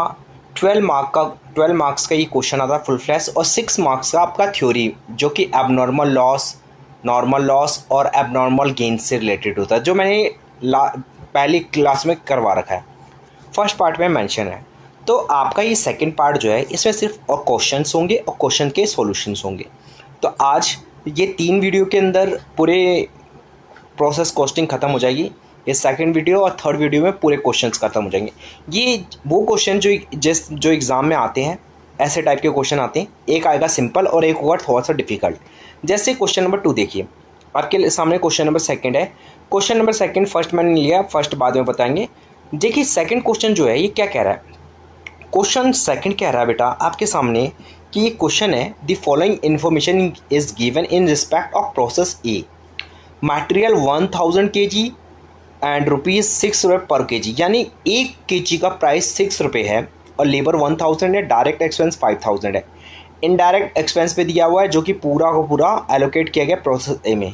12 मार्क्स का ये क्वेश्चन आता है फुल फ्लैश, और 6 मार्क्स का आपका थ्योरी जो कि एबनॉर्मल लॉस, नॉर्मल लॉस और एबनॉर्मल गेन से रिलेटेड होता है, जो मैंने पहली क्लास में करवा रखा है, फर्स्ट पार्ट में मेंशन है। तो आपका ये सेकंड पार्ट जो है इसमें सिर्फ और क्वेश्चंस होंगे और क्वेश्चन के सॉल्यूशंस होंगे। तो आज ये 3 वीडियो के अंदर पूरे प्रोसेस कॉस्टिंग ख़त्म हो जाएगी, ये सेकंड वीडियो और थर्ड वीडियो में पूरे क्वेश्चंस ख़त्म हो जाएंगे। ये वो क्वेश्चन जो एग्ज़ाम में आते हैं, ऐसे टाइप के क्वेश्चन आते हैं, एक आएगा सिंपल और एक होगा थोड़ा सा डिफिकल्ट। जैसे क्वेश्चन नंबर 2 देखिए, आपके सामने क्वेश्चन नंबर 2 है। क्वेश्चन नंबर 2 फर्स्ट मैंने लिया, फर्स्ट बाद में बताएंगे। देखिए सेकंड क्वेश्चन जो है ये क्या कह रहा है, क्वेश्चन 2 कह रहा है बेटा आपके सामने कि ये क्वेश्चन है, the following information is given in respect of process A, material 1000 kg and ₹6 पर kg, यानी 1 kg का प्राइस 6 रुपये है और लेबर 1000 है, डायरेक्ट एक्सपेंस 5000 है। इनडायरेक्ट एक्सपेंस पे दिया हुआ है जो कि पूरा को पूरा एलोकेट किया गया प्रोसेस ए में।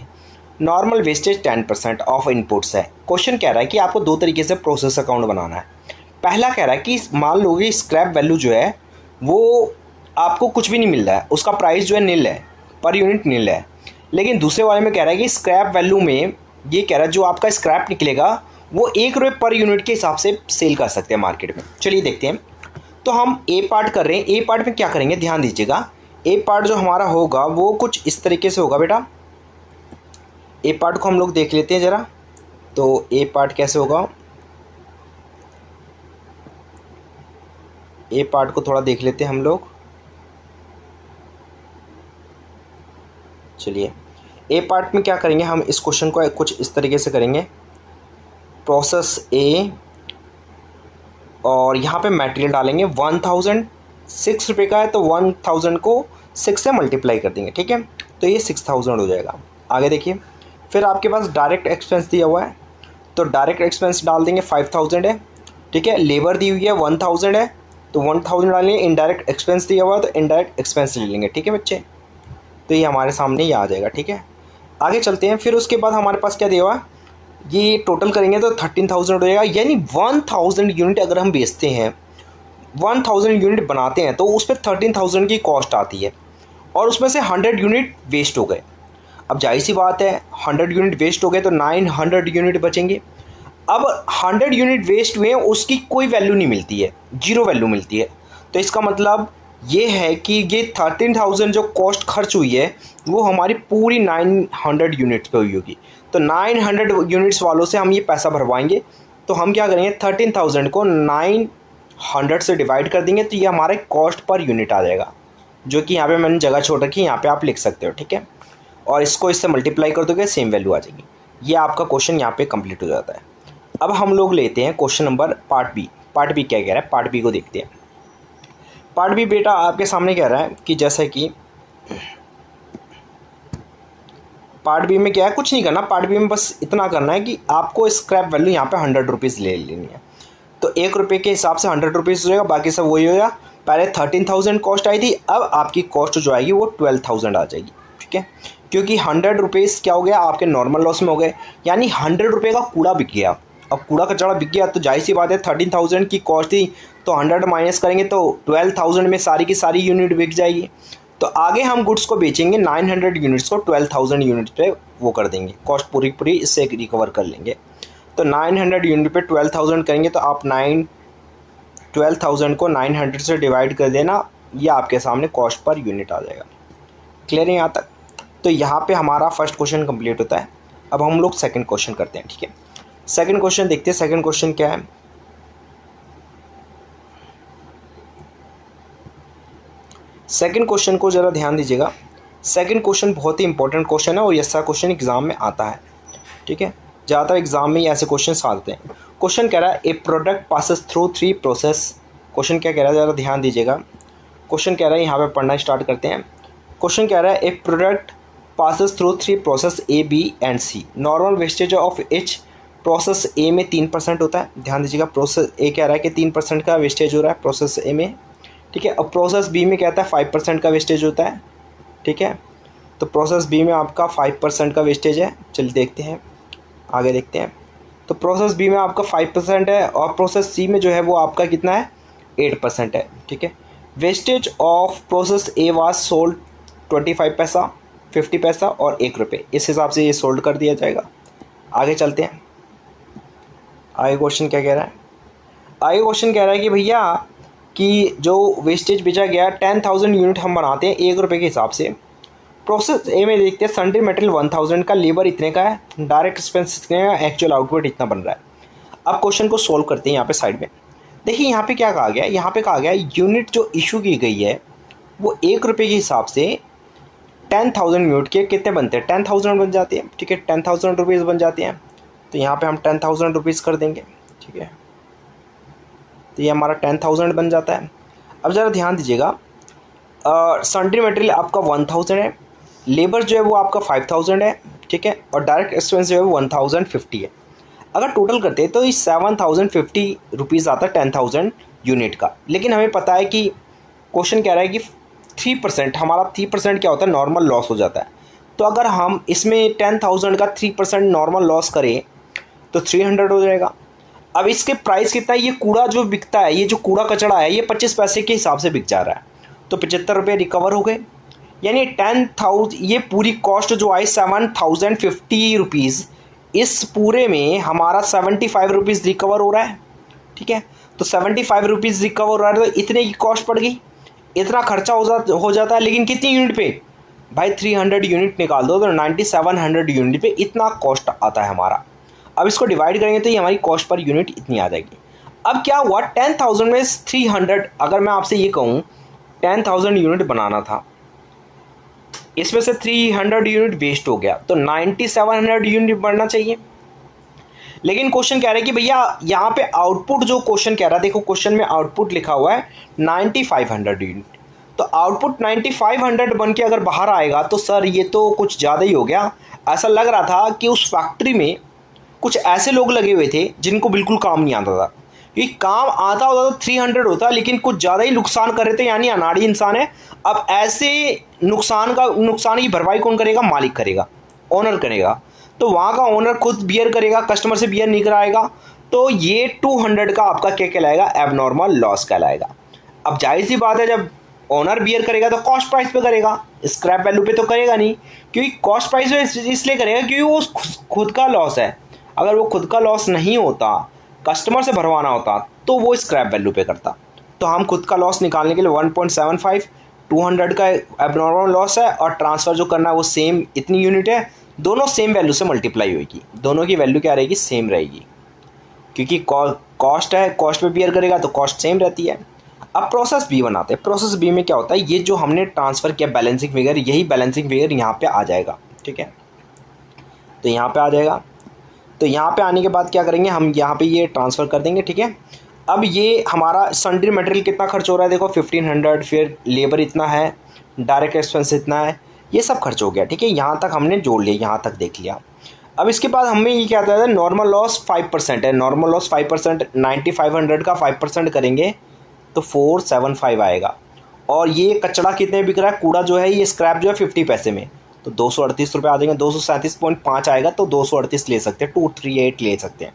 नॉर्मल वेस्टेज 10% ऑफ इनपुट्स है। क्वेश्चन कह रहा है कि आपको 2 तरीके से प्रोसेस अकाउंट बनाना है। पहला कह रहा है कि मान लो कि स्क्रैप वैल्यू जो है वो आपको कुछ भी नहीं मिल रहा है, उसका प्राइस जो है नील है, पर यूनिट नील है। लेकिन दूसरे वाले में कह रहा है कि स्क्रैप वैल्यू में ये कह रहा है जो आपका स्क्रैप निकलेगा वो ₹1 पर यूनिट के हिसाब से सेल कर सकते हैं मार्केट में। चलिए देखते हैं। तो हम ए पार्ट कर रहे हैं। ए पार्ट में क्या करेंगे, ध्यान दीजिएगा। ए पार्ट जो हमारा होगा वो कुछ इस तरीके से होगा बेटा। ए पार्ट को हम लोग देख लेते हैं ज़रा। तो ए पार्ट कैसे होगा, ए पार्ट को थोड़ा देख लेते हैं हम लोग। चलिए ए पार्ट में क्या करेंगे, हम इस क्वेश्चन को कुछ इस तरीके से करेंगे। प्रोसेस ए और यहाँ पे मटेरियल डालेंगे 1000, 6 रुपये का है तो 1000 को 6 से मल्टीप्लाई कर देंगे, ठीक है। तो ये 6000 हो जाएगा। आगे देखिए, फिर आपके पास डायरेक्ट एक्सपेंस दिया हुआ है तो डायरेक्ट एक्सपेंस डाल देंगे 5000 है, ठीक है। लेबर दी हुई है 1000 है तो 1000 डालेंगे। इनडायरेक्ट एक्सपेंस दिया हुआ है तो इनडायरेक्ट एक्सपेंस ले लेंगे, ठीक है बच्चे। तो ये हमारे सामने ये आ जाएगा, ठीक है। आगे चलते हैं। फिर उसके बाद हमारे पास क्या दिया हुआ है, ये टोटल करेंगे तो 13000 हो जाएगा। यानी 1000 यूनिट अगर हम बेचते हैं, 1000 यूनिट बनाते हैं तो उस पर 13000 की कॉस्ट आती है और उसमें से 100 यूनिट वेस्ट हो गए। अब जाहिर सी बात है 100 यूनिट वेस्ट हो गए तो 900 यूनिट बचेंगे। अब 100 यूनिट वेस्ट हुए हैं, उसकी कोई वैल्यू नहीं मिलती है, जीरो वैल्यू मिलती है। तो इसका मतलब ये है कि ये 13,000 जो कॉस्ट खर्च हुई है वो हमारी पूरी 900 यूनिट्स पे हुई होगी। तो 900 यूनिट्स वालों से हम ये पैसा भरवाएंगे। तो हम क्या करेंगे, 13,000 को 900 से डिवाइड कर देंगे, तो ये हमारे कॉस्ट पर यूनिट आ जाएगा, जो कि यहाँ पे मैंने जगह छोड़ रखी है, यहाँ पे आप लिख सकते हो, ठीक है। और इसको इससे मल्टीप्लाई कर दोगे, सेम वैल्यू आ जाएगी। ये आपका क्वेश्चन यहाँ पे कंप्लीट हो जाता है। अब हम लोग लेते हैं question number part B. Part B क्या कह रहा है, पार्ट बी को देखते हैं। पार्ट बी बेटा आपके सामने कह रहा है कि जैसे कि पार्ट बी में क्या है, कुछ नहीं करना। पार्ट बी में बस इतना करना है कि आपको स्क्रैप वैल्यू यहाँ पे 100 रुपीज़ ले लेनी है। तो 1 रुपये के हिसाब से 100 रुपीज़ हो जाएगा, बाकी सब वही होगा। पहले 13,000 कॉस्ट आई थी, अब आपकी कॉस्ट जो आएगी वो 12,000 आ जाएगी, ठीक है। क्योंकि 100 रुपीज़ क्या हो गया, आपके नॉर्मल लॉस में हो गए, यानी 100 रुपये का कूड़ा बिक गया। अब कूड़ा कचरा बिक गया तो जाहिर सी बात है, 13,000 की कॉस्ट थी, तो 100 माइनस करेंगे तो 12,000 में सारी की सारी यूनिट बिक जाएगी। तो आगे हम गुड्स को बेचेंगे 900 यूनिट्स को 12,000 यूनिट्स पे वो कर देंगे, कॉस्ट पूरी पूरी इससे रिकवर कर लेंगे। तो 900 यूनिट पे 12,000 करेंगे, तो आप 12,000 को 900 से डिवाइड कर देना, ये आपके सामने कॉस्ट पर यूनिट आ जाएगा। क्लियर है यहाँ तक? तो यहाँ पे हमारा फर्स्ट क्वेश्चन कंप्लीट होता है। अब हम लोग सेकंड क्वेश्चन करते हैं, ठीक है। सेकंड क्वेश्चन देखते हैं। सेकंड क्वेश्चन क्या है, सेकंड क्वेश्चन को ज़रा ध्यान दीजिएगा। सेकंड क्वेश्चन बहुत ही इंपॉर्टेंट क्वेश्चन है और ऐसा क्वेश्चन एग्जाम में आता है, ठीक है। ज़्यादातर एग्जाम में ऐसे क्वेश्चन आते हैं। क्वेश्चन कह रहा है a product passes through 3 process. Question क्या कह रहा है, ज़रा ध्यान दीजिएगा। क्वेश्चन कह रहा है, यहाँ पे पढ़ना स्टार्ट करते हैं। क्वेश्चन कह रहा है a product passes through 3 process A, B and C. Normal wastage of each. Process A में 3% होता है, ध्यान दीजिएगा। प्रोसेस ए कह रहा है कि 3% का वेस्टेज हो रहा है प्रोसेस ए में, ठीक है। अब प्रोसेस बी में कहता है 5% का वेस्टेज होता है, ठीक है। तो प्रोसेस बी में आपका 5% का वेस्टेज है। चलिए देखते हैं, आगे देखते हैं। तो प्रोसेस बी में आपका 5% है और प्रोसेस सी में जो है वो आपका कितना है, 8% है, ठीक है। Wastage of process A was sold 25 पैसा, 50 पैसा और 1 रुपये। इस हिसाब से ये सोल्ड कर दिया जाएगा। आगे चलते हैं। आगे क्वेश्चन क्या कह रहा है, आगे क्वेश्चन कह रहा है कि भैया कि जो वेस्टेज बेचा गया 10,000 यूनिट हम बनाते हैं 1 रुपये के हिसाब से। प्रोसेस ए में देखते हैं सन्ड्री मटेरियल 1,000 का, लेबर इतने का है, डायरेक्ट एक्सपेंस इतने का, एक्चुअल आउटपुट इतना बन रहा है। अब क्वेश्चन को सोल्व करते हैं यहाँ पे साइड में। देखिए यहाँ पे क्या कहा गया, यहाँ पे कहा गया यूनिट जो इशू की गई है वो 1 रुपये के हिसाब से 10,000 यूनिट के कितने बनते हैं, 10,000 बन जाते हैं, ठीक है। 10,000 रुपीज़ बन जाते हैं। तो यहाँ पे हम 10,000 रुपीज़ कर देंगे, ठीक है। तो ये हमारा 10,000 बन जाता है। अब ज़रा ध्यान दीजिएगा, सन्ड्री मटेरियल आपका 1,000 है, लेबर जो है वो आपका 5,000 है, ठीक है। और डायरेक्ट एक्सपेंस जो है वो 1,050 है। अगर टोटल करते हैं तो ये 7,050 रुपीज़ आता है 10,000 यूनिट का। लेकिन हमें पता है कि क्वेश्चन कह रहा है कि 3%, हमारा 3% क्या होता है, नॉर्मल लॉस हो जाता है। तो अगर हम इसमें 10,000 का 3% नॉर्मल लॉस करें तो 300 हो जाएगा। अब इसके प्राइस कितना है, ये कूड़ा जो बिकता है, ये जो कूड़ा कचड़ा है, ये 25 पैसे के हिसाब से बिक जा रहा है, तो 75 रुपये रिकवर हो गए। यानी 10,000, ये पूरी कॉस्ट जो आई 7,050 रुपीज़, इस पूरे में हमारा 75 रुपीज़ रिकवर हो रहा है, ठीक है। तो 75 रुपीज़ रिकवर हो रहा है, तो इतने की कॉस्ट पड़ गई, इतना खर्चा हो जाता है। लेकिन कितनी यूनिट पे भाई, 300 यूनिट निकाल दो तो 9,700 यूनिट पे इतना कॉस्ट आता है हमारा। अब इसको डिवाइड करेंगे तो ये हमारी कॉस्ट पर यूनिट इतनी आ जाएगी। अब क्या हुआ, 10,000 में 300, अगर मैं आपसे ये कहूँ 10,000 यूनिट बनाना था, इसमें से 300 यूनिट वेस्ट हो गया, तो 9,700 यूनिट बढ़ना चाहिए। लेकिन क्वेश्चन कह रहा है कि भैया यहाँ पे आउटपुट, जो क्वेश्चन कह रहा है, देखो क्वेश्चन में आउटपुट लिखा हुआ है 9,500 यूनिट। तो आउटपुट 9,500 बन के अगर बाहर आएगा तो सर ये तो कुछ ज़्यादा ही हो गया। ऐसा लग रहा था कि उस फैक्ट्री में कुछ ऐसे लोग लगे हुए थे जिनको बिल्कुल काम नहीं आता था। ये काम आता होता तो 300 होता, लेकिन कुछ ज़्यादा ही नुकसान कर रहे थे, यानी अनाड़ी इंसान है। अब ऐसे नुकसान की भरपाई कौन करेगा, मालिक करेगा, ओनर करेगा। तो वहाँ का ओनर खुद बियर करेगा, कस्टमर से बियर नहीं कराएगा, तो ये 200 का आपका क्या कहलाएगा, एबनॉर्मल लॉस कहलाएगा। अब जाहिर सी बात है, जब ओनर बियर करेगा तो कॉस्ट प्राइस पे करेगा, स्क्रैप वैल्यू पे तो करेगा नहीं, क्योंकि कॉस्ट प्राइस पे इसलिए करेगा क्योंकि वो खुद का लॉस है। अगर वो खुद का लॉस नहीं होता, कस्टमर से भरवाना होता, तो वो स्क्रैप वैल्यू पे करता। तो हम खुद का लॉस निकालने के लिए 1.75 200 का एबनॉर्मल लॉस है और ट्रांसफ़र जो करना है वो सेम इतनी यूनिट है, दोनों सेम वैल्यू से मल्टीप्लाई होगी, दोनों की वैल्यू क्या रहेगी, सेम रहेगी, क्योंकि कॉस्ट है, कॉस्ट पे बियर करेगा तो कॉस्ट सेम रहती है। अब प्रोसेस बी बनाते हैं। प्रोसेस बी में क्या होता है, ये जो हमने ट्रांसफ़र किया बैलेंसिंग फिगर, यही बैलेंसिंग फिगर यहाँ पे आ जाएगा, ठीक है। तो यहाँ पे आ जाएगा, तो यहाँ पे आने के बाद क्या करेंगे, हम यहाँ पे ये ट्रांसफ़र कर देंगे, ठीक है। अब ये हमारा सन्ड्री मटेरियल कितना खर्च हो रहा है, देखो 1500, फिर लेबर इतना है, डायरेक्ट एक्सपेंस इतना है, ये सब खर्च हो गया, ठीक है। यहाँ तक हमने जोड़ लिया, यहाँ तक देख लिया। अब इसके बाद हमें ये क्या आता है, नॉर्मल लॉस 5% है, नॉर्मल लॉस 5%, 9500 का 5% करेंगे तो 475 आएगा। और ये कचरा कितने बिक रहा है, कूड़ा जो है, ये स्क्रैप जो है 50 पैसे में, तो 238 रुपये आ जाएंगे, 237.5 आएगा, तो 238 ले सकते हैं, 238 ले सकते हैं।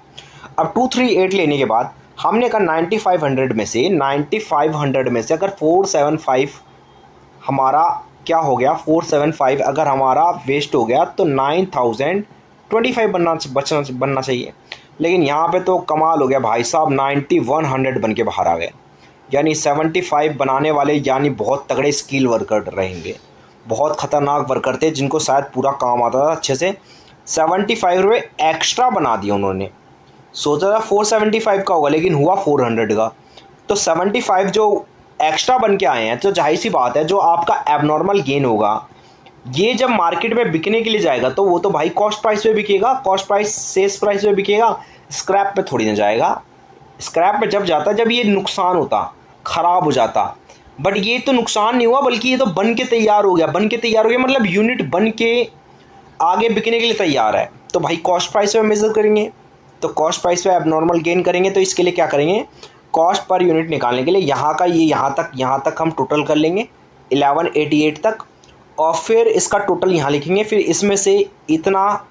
अब 238 लेने के बाद हमने कहा 9500 में से, 9500 में से अगर 475 हमारा क्या हो गया, 475 अगर हमारा वेस्ट हो गया तो 9025 बनना चाहिए। लेकिन यहाँ पे तो कमाल हो गया भाई साहब, 9100 बन के बाहर आ गए। यानी 75 बनाने वाले यानी बहुत तगड़े स्किल वर्कर रहेंगे, बहुत ख़तरनाक वर्कर थे, जिनको शायद पूरा काम आता था अच्छे से। 75 रुपये एक्स्ट्रा बना दिया उन्होंने। सोचा था 475 का होगा, लेकिन हुआ 400 का। तो 75 जो एक्स्ट्रा बन के आए हैं, तो जाहिर सी बात है जो आपका एबनॉर्मल गेन होगा, ये जब मार्केट में बिकने के लिए जाएगा तो वो तो भाई कॉस्ट प्राइस पे बिकेगा, कॉस्ट प्राइस सेल्स प्राइस पे बिकेगा, स्क्रैप पे थोड़ी ना जाएगा। स्क्रैप पे जब जाता, जब ये नुकसान होता, ख़राब हो जाता। बट ये तो नुकसान नहीं हुआ, बल्कि ये तो बन के तैयार हो गया, बन के तैयार हो गया मतलब यूनिट बन के आगे बिकने के लिए तैयार है। तो भाई कॉस्ट प्राइस पे मेज़र करेंगे, तो कॉस्ट प्राइस पे एबनॉर्मल गेन करेंगे। तो इसके लिए क्या करेंगे, कॉस्ट पर यूनिट निकालने के लिए यहाँ का ये यहाँ तक हम टोटल कर लेंगे 1188 तक, और फिर इसका टोटल यहाँ लिखेंगे। फिर इसमें से इतना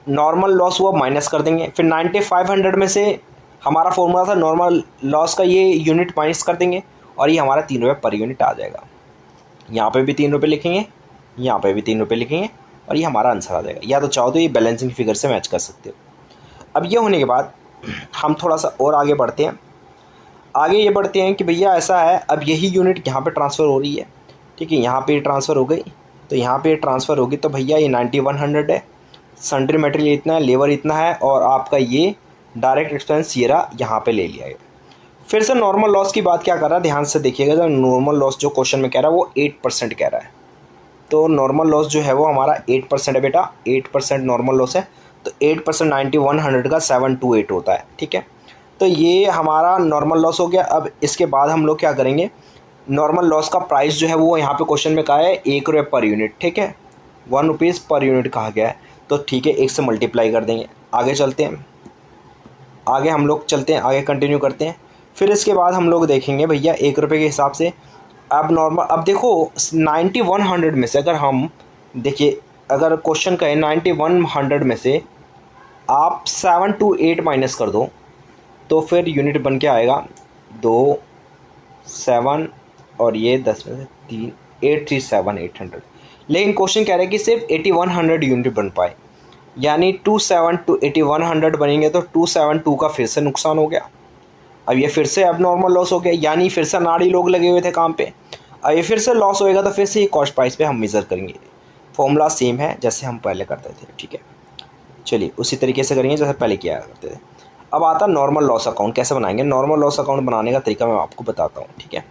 नॉर्मल लॉस हुआ माइनस कर देंगे। फिर 9500 में से हमारा फॉर्मूला था नॉर्मल लॉस का, ये यूनिट माइनस कर देंगे और ये हमारा 3 रुपये पर यूनिट आ जाएगा। यहाँ पे भी 3 रुपये लिखेंगे, यहाँ पे भी 3 रुपये लिखेंगे और ये हमारा आंसर आ जाएगा। या तो चाहो तो ये बैलेंसिंग फिगर से मैच कर सकते हो। अब ये होने के बाद हम थोड़ा सा और आगे बढ़ते हैं। आगे ये बढ़ते हैं कि भैया ऐसा है, अब यही यूनिट यहाँ पे ट्रांसफ़र हो रही है, ठीक है। यहाँ पे ट्रांसफ़र हो गई, तो यहाँ पे ट्रांसफ़र होगी, तो भैया ये 9100 है, सन्ड्री मटेरियल इतना है, लेबर इतना है, और आपका ये डायरेक्ट एक्सपेंस ये रहा, यहाँ पे ले लिया है। फिर से नॉर्मल लॉस की बात क्या कर रहा है, ध्यान से देखिएगा। जो नॉर्मल लॉस जो क्वेश्चन में कह रहा है वो 8% कह रहा है। तो नॉर्मल लॉस जो है वो हमारा 8% है बेटा, 8% नॉर्मल लॉस है। तो 8% 9100 का 728 होता है, ठीक है। तो ये हमारा नॉर्मल लॉस हो गया। अब इसके बाद हम लोग क्या करेंगे, नॉर्मल लॉस का प्राइस जो है वो यहाँ पे क्वेश्चन में कहा है 1 रुपये पर यूनिट, ठीक है, 1 रुपीज़ पर यूनिट कहा गया है। तो ठीक है, 1 से मल्टीप्लाई कर देंगे। आगे चलते हैं, आगे हम लोग चलते हैं, आगे कंटिन्यू करते हैं। फिर इसके बाद हम लोग देखेंगे भैया 1 रुपये के हिसाब से। अब नॉर्मल, अब देखो 9100 में से अगर हम देखिए, अगर क्वेश्चन कहे 9100 में से आप 728 माइनस कर दो, तो फिर यूनिट बन के आएगा 2 7 और ये 10 में से 3 837 लेकिन क्वेश्चन कह रहा है कि सिर्फ 8100 यूनिट बन पाए, यानी 272 8100 बनेंगे, तो 272 का फिर से नुकसान हो गया। अब ये फिर से अब नॉर्मल लॉस हो गया, यानी फिर से नाड़ी लोग लगे हुए थे काम पे। अब ये फिर से लॉस होएगा, तो फिर से ये कॉस्ट प्राइस पे हम मेज़र करेंगे। फॉर्मूला सेम है जैसे हम पहले करते थे, ठीक है। चलिए उसी तरीके से करेंगे जैसे पहले किया करते थे। अब आता नॉर्मल लॉस अकाउंट कैसे बनाएंगे। नॉर्मल लॉस अकाउंट बनाने का तरीका मैं आपको बताता हूँ, ठीक है।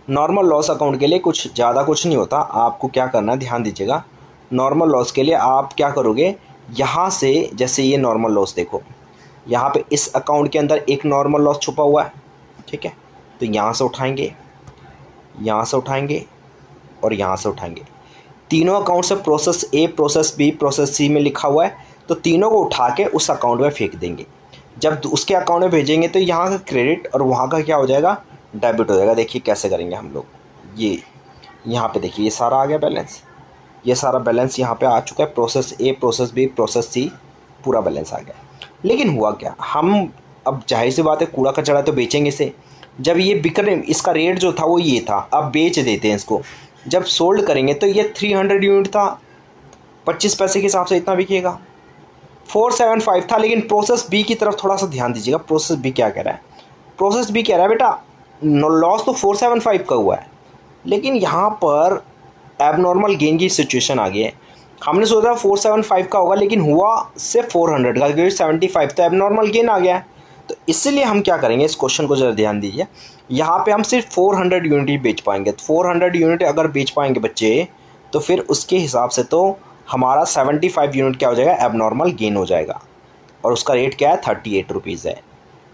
नॉर्मल लॉस अकाउंट के लिए कुछ नहीं होता, आपको क्या करना है ध्यान दीजिएगा। नॉर्मल लॉस के लिए आप क्या करोगे, यहाँ से जैसे ये नॉर्मल लॉस देखो, यहाँ पे इस अकाउंट के अंदर एक नॉर्मल लॉस छुपा हुआ है, ठीक है। तो यहाँ से उठाएंगे, यहाँ से उठाएंगे और यहाँ से उठाएंगे। तीनों अकाउंट से process A, process B, process C में लिखा हुआ है, तो तीनों को उठा के उस अकाउंट में फेंक देंगे। जब उसके अकाउंट में भेजेंगे तो यहाँ का क्रेडिट और वहाँ का क्या हो जाएगा, डेबिट हो जाएगा। देखिए कैसे करेंगे हम लोग, ये यहाँ पे देखिए ये सारा आ गया बैलेंस, ये सारा बैलेंस यहाँ पे आ चुका है। Process A, process B, process C, पूरा बैलेंस आ गया। लेकिन हुआ क्या, हम अब जाहिर सी बात है कूड़ा कचरा तो बेचेंगे इसे। जब ये बिकने, इसका रेट जो था वो ये था, अब बेच देते हैं इसको। जब सोल्ड करेंगे तो ये 300 यूनिट था, 25 पैसे के हिसाब से इतना बिकेगा। 475 था, लेकिन प्रोसेस बी की तरफ थोड़ा सा ध्यान दीजिएगा। प्रोसेस बी क्या कह रहा है? प्रोसेस बी कह रहा है बेटा लॉस तो 475 का हुआ है, लेकिन यहाँ पर एबनॉर्मल गेन की सिचुएशन आ गई है। हमने सोचा 475 का होगा, लेकिन हुआ सिर्फ 400 का, क्योंकि 75 तो एबनॉर्मल गेन आ गया है। तो इसलिए हम क्या करेंगे, इस क्वेश्चन को जरा ध्यान दीजिए। यहाँ पे हम सिर्फ 400 यूनिट ही बेच पाएंगे। तो 400 यूनिट अगर बेच पाएंगे बच्चे, तो फिर उसके हिसाब से तो हमारा 75 यूनिट क्या हो जाएगा, एबनॉर्मल गेन हो जाएगा। और उसका रेट क्या है, 38 रुपीज़ है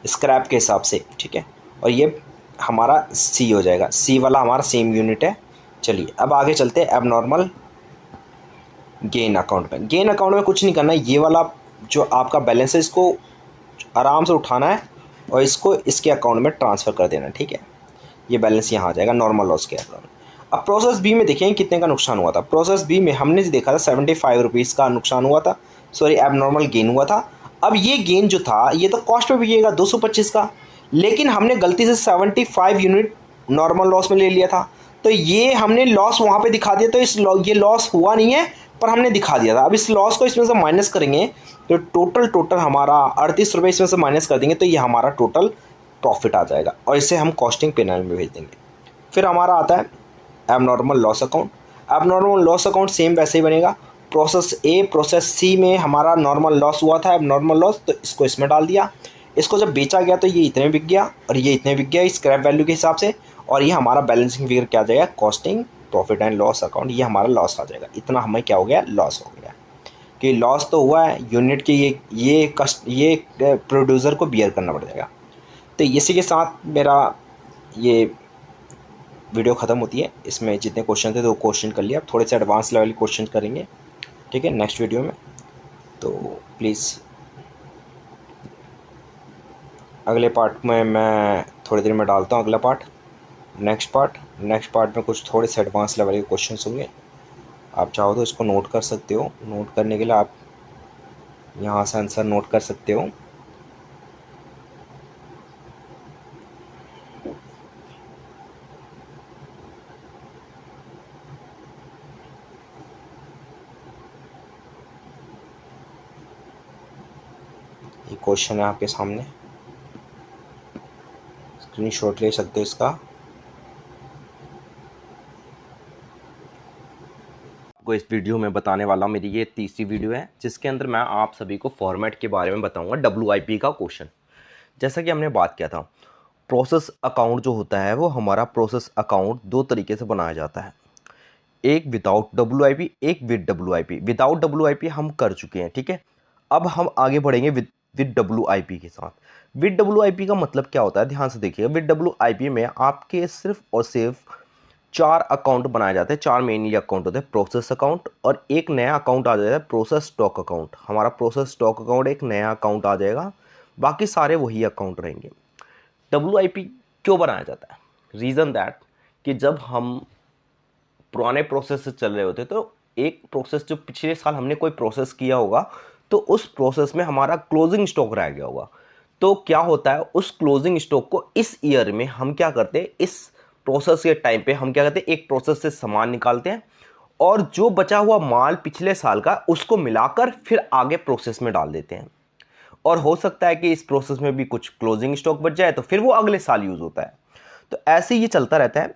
स्क्रैप के हिसाब से, ठीक है। और ये हमारा सी हो जाएगा, सी वाला हमारा सेम यूनिट है। चलिए अब आगे चलते हैं एबनॉर्मल गेन अकाउंट में। गेन अकाउंट में कुछ नहीं करना है, ये वाला जो आपका बैलेंस है इसको आराम से उठाना है और इसको इसके अकाउंट में ट्रांसफ़र कर देना है, ठीक है। ये बैलेंस यहाँ आ जाएगा नॉर्मल लॉस के अकाउंट में। अब प्रोसेस बी में देखें कितने का नुकसान हुआ था। प्रोसेस बी में हमने देखा था 75 रुपीज़ का नुकसान हुआ था, सॉरी एबनॉर्मल गेन हुआ था। अब ये गेन जो था ये तो कॉस्ट पे बिकेगा 225 का, लेकिन हमने गलती से 75 यूनिट नॉर्मल लॉस में ले लिया था, तो ये हमने लॉस वहाँ पे दिखा दिया। तो ये लॉस हुआ नहीं है, पर हमने दिखा दिया था। अब इस लॉस को इसमें से माइनस करेंगे तो टोटल हमारा 38 रुपये इसमें से माइनस कर देंगे, तो ये हमारा टोटल प्रॉफिट आ जाएगा और इसे हम कॉस्टिंग पेनल में भेज देंगे। फिर हमारा आता है abnormal loss account. Abnormal loss account same वैसे ही बनेगा। प्रोसेस ए प्रोसेस सी में हमारा नॉर्मल लॉस हुआ था, एबनॉर्मल लॉस, तो इसको इसमें डाल दिया। इसको जब बेचा गया तो ये इतने बिक गया और ये इतने बिक गया स्क्रैप वैल्यू के हिसाब से, और ये हमारा बैलेंसिंग फिगर क्या आ जाएगा, costing profit and loss account, ये हमारा लॉस आ जाएगा। इतना हमें क्या हो गया, लॉस हो गया। कि लॉस तो हुआ है यूनिट के, ये प्रोड्यूसर को बियर करना पड़ जाएगा। तो इसी के साथ मेरा ये वीडियो ख़त्म होती है। इसमें जितने क्वेश्चन थे 2 क्वेश्चन कर लिए, अब थोड़े से एडवांस लेवल के क्वेश्चन करेंगे, ठीक है, नेक्स्ट वीडियो में। तो प्लीज़ अगले पार्ट में मैं थोड़ी देर में डालता हूँ अगला पार्ट, नेक्स्ट पार्ट में कुछ थोड़े से एडवांस लेवल के क्वेश्चन होंगे। आप चाहो तो इसको नोट कर सकते हो। नोट करने के लिए आप यहाँ से आंसर नोट कर सकते हो। ये क्वेश्चन है आपके सामने, स्क्रीनशॉट ले सकते हो इसका। आपको इस वीडियो में बताने वाला मेरी ये तीसरी वीडियो है, जिसके अंदर मैं आप सभी को फॉर्मेट के बारे में बताऊंगा, WIP का क्वेश्चन। जैसा कि हमने बात किया था, प्रोसेस अकाउंट जो होता है वो हमारा प्रोसेस अकाउंट 2 तरीके से बनाया जाता है, एक विदाउट WIP, एक विद WIP। विदाउट WIP हम कर चुके हैं, ठीक है। अब हम आगे बढ़ेंगे विद WIP के साथ। विद WIP का मतलब क्या होता है, ध्यान से देखिएगा। विद WIP में आपके सिर्फ और सिर्फ 4 अकाउंट बनाए जाते हैं। 4 मेनली अकाउंट होते हैं, प्रोसेस अकाउंट, और एक नया अकाउंट आ जाता है प्रोसेस स्टॉक अकाउंट। हमारा प्रोसेस स्टॉक अकाउंट एक नया अकाउंट आ जाएगा, बाकी सारे वही अकाउंट रहेंगे। WIP क्यों बनाया जाता है? रीज़न दैट कि जब हम पुराने प्रोसेस से चल रहे होते तो एक प्रोसेस जो पिछले साल हमने कोई प्रोसेस किया होगा, तो उस प्रोसेस में हमारा क्लोजिंग स्टॉक रह गया होगा। तो क्या होता है, उस क्लोजिंग स्टॉक को इस ईयर में हम क्या करते हैं, इस प्रोसेस के टाइम पे हम क्या करते हैं, एक प्रोसेस से सामान निकालते हैं और जो बचा हुआ माल पिछले साल का उसको मिलाकर फिर आगे प्रोसेस में डाल देते हैं। और हो सकता है कि इस प्रोसेस में भी कुछ क्लोजिंग स्टॉक बच जाए तो फिर वो अगले साल यूज़ होता है। तो ऐसे ही ये चलता रहता है।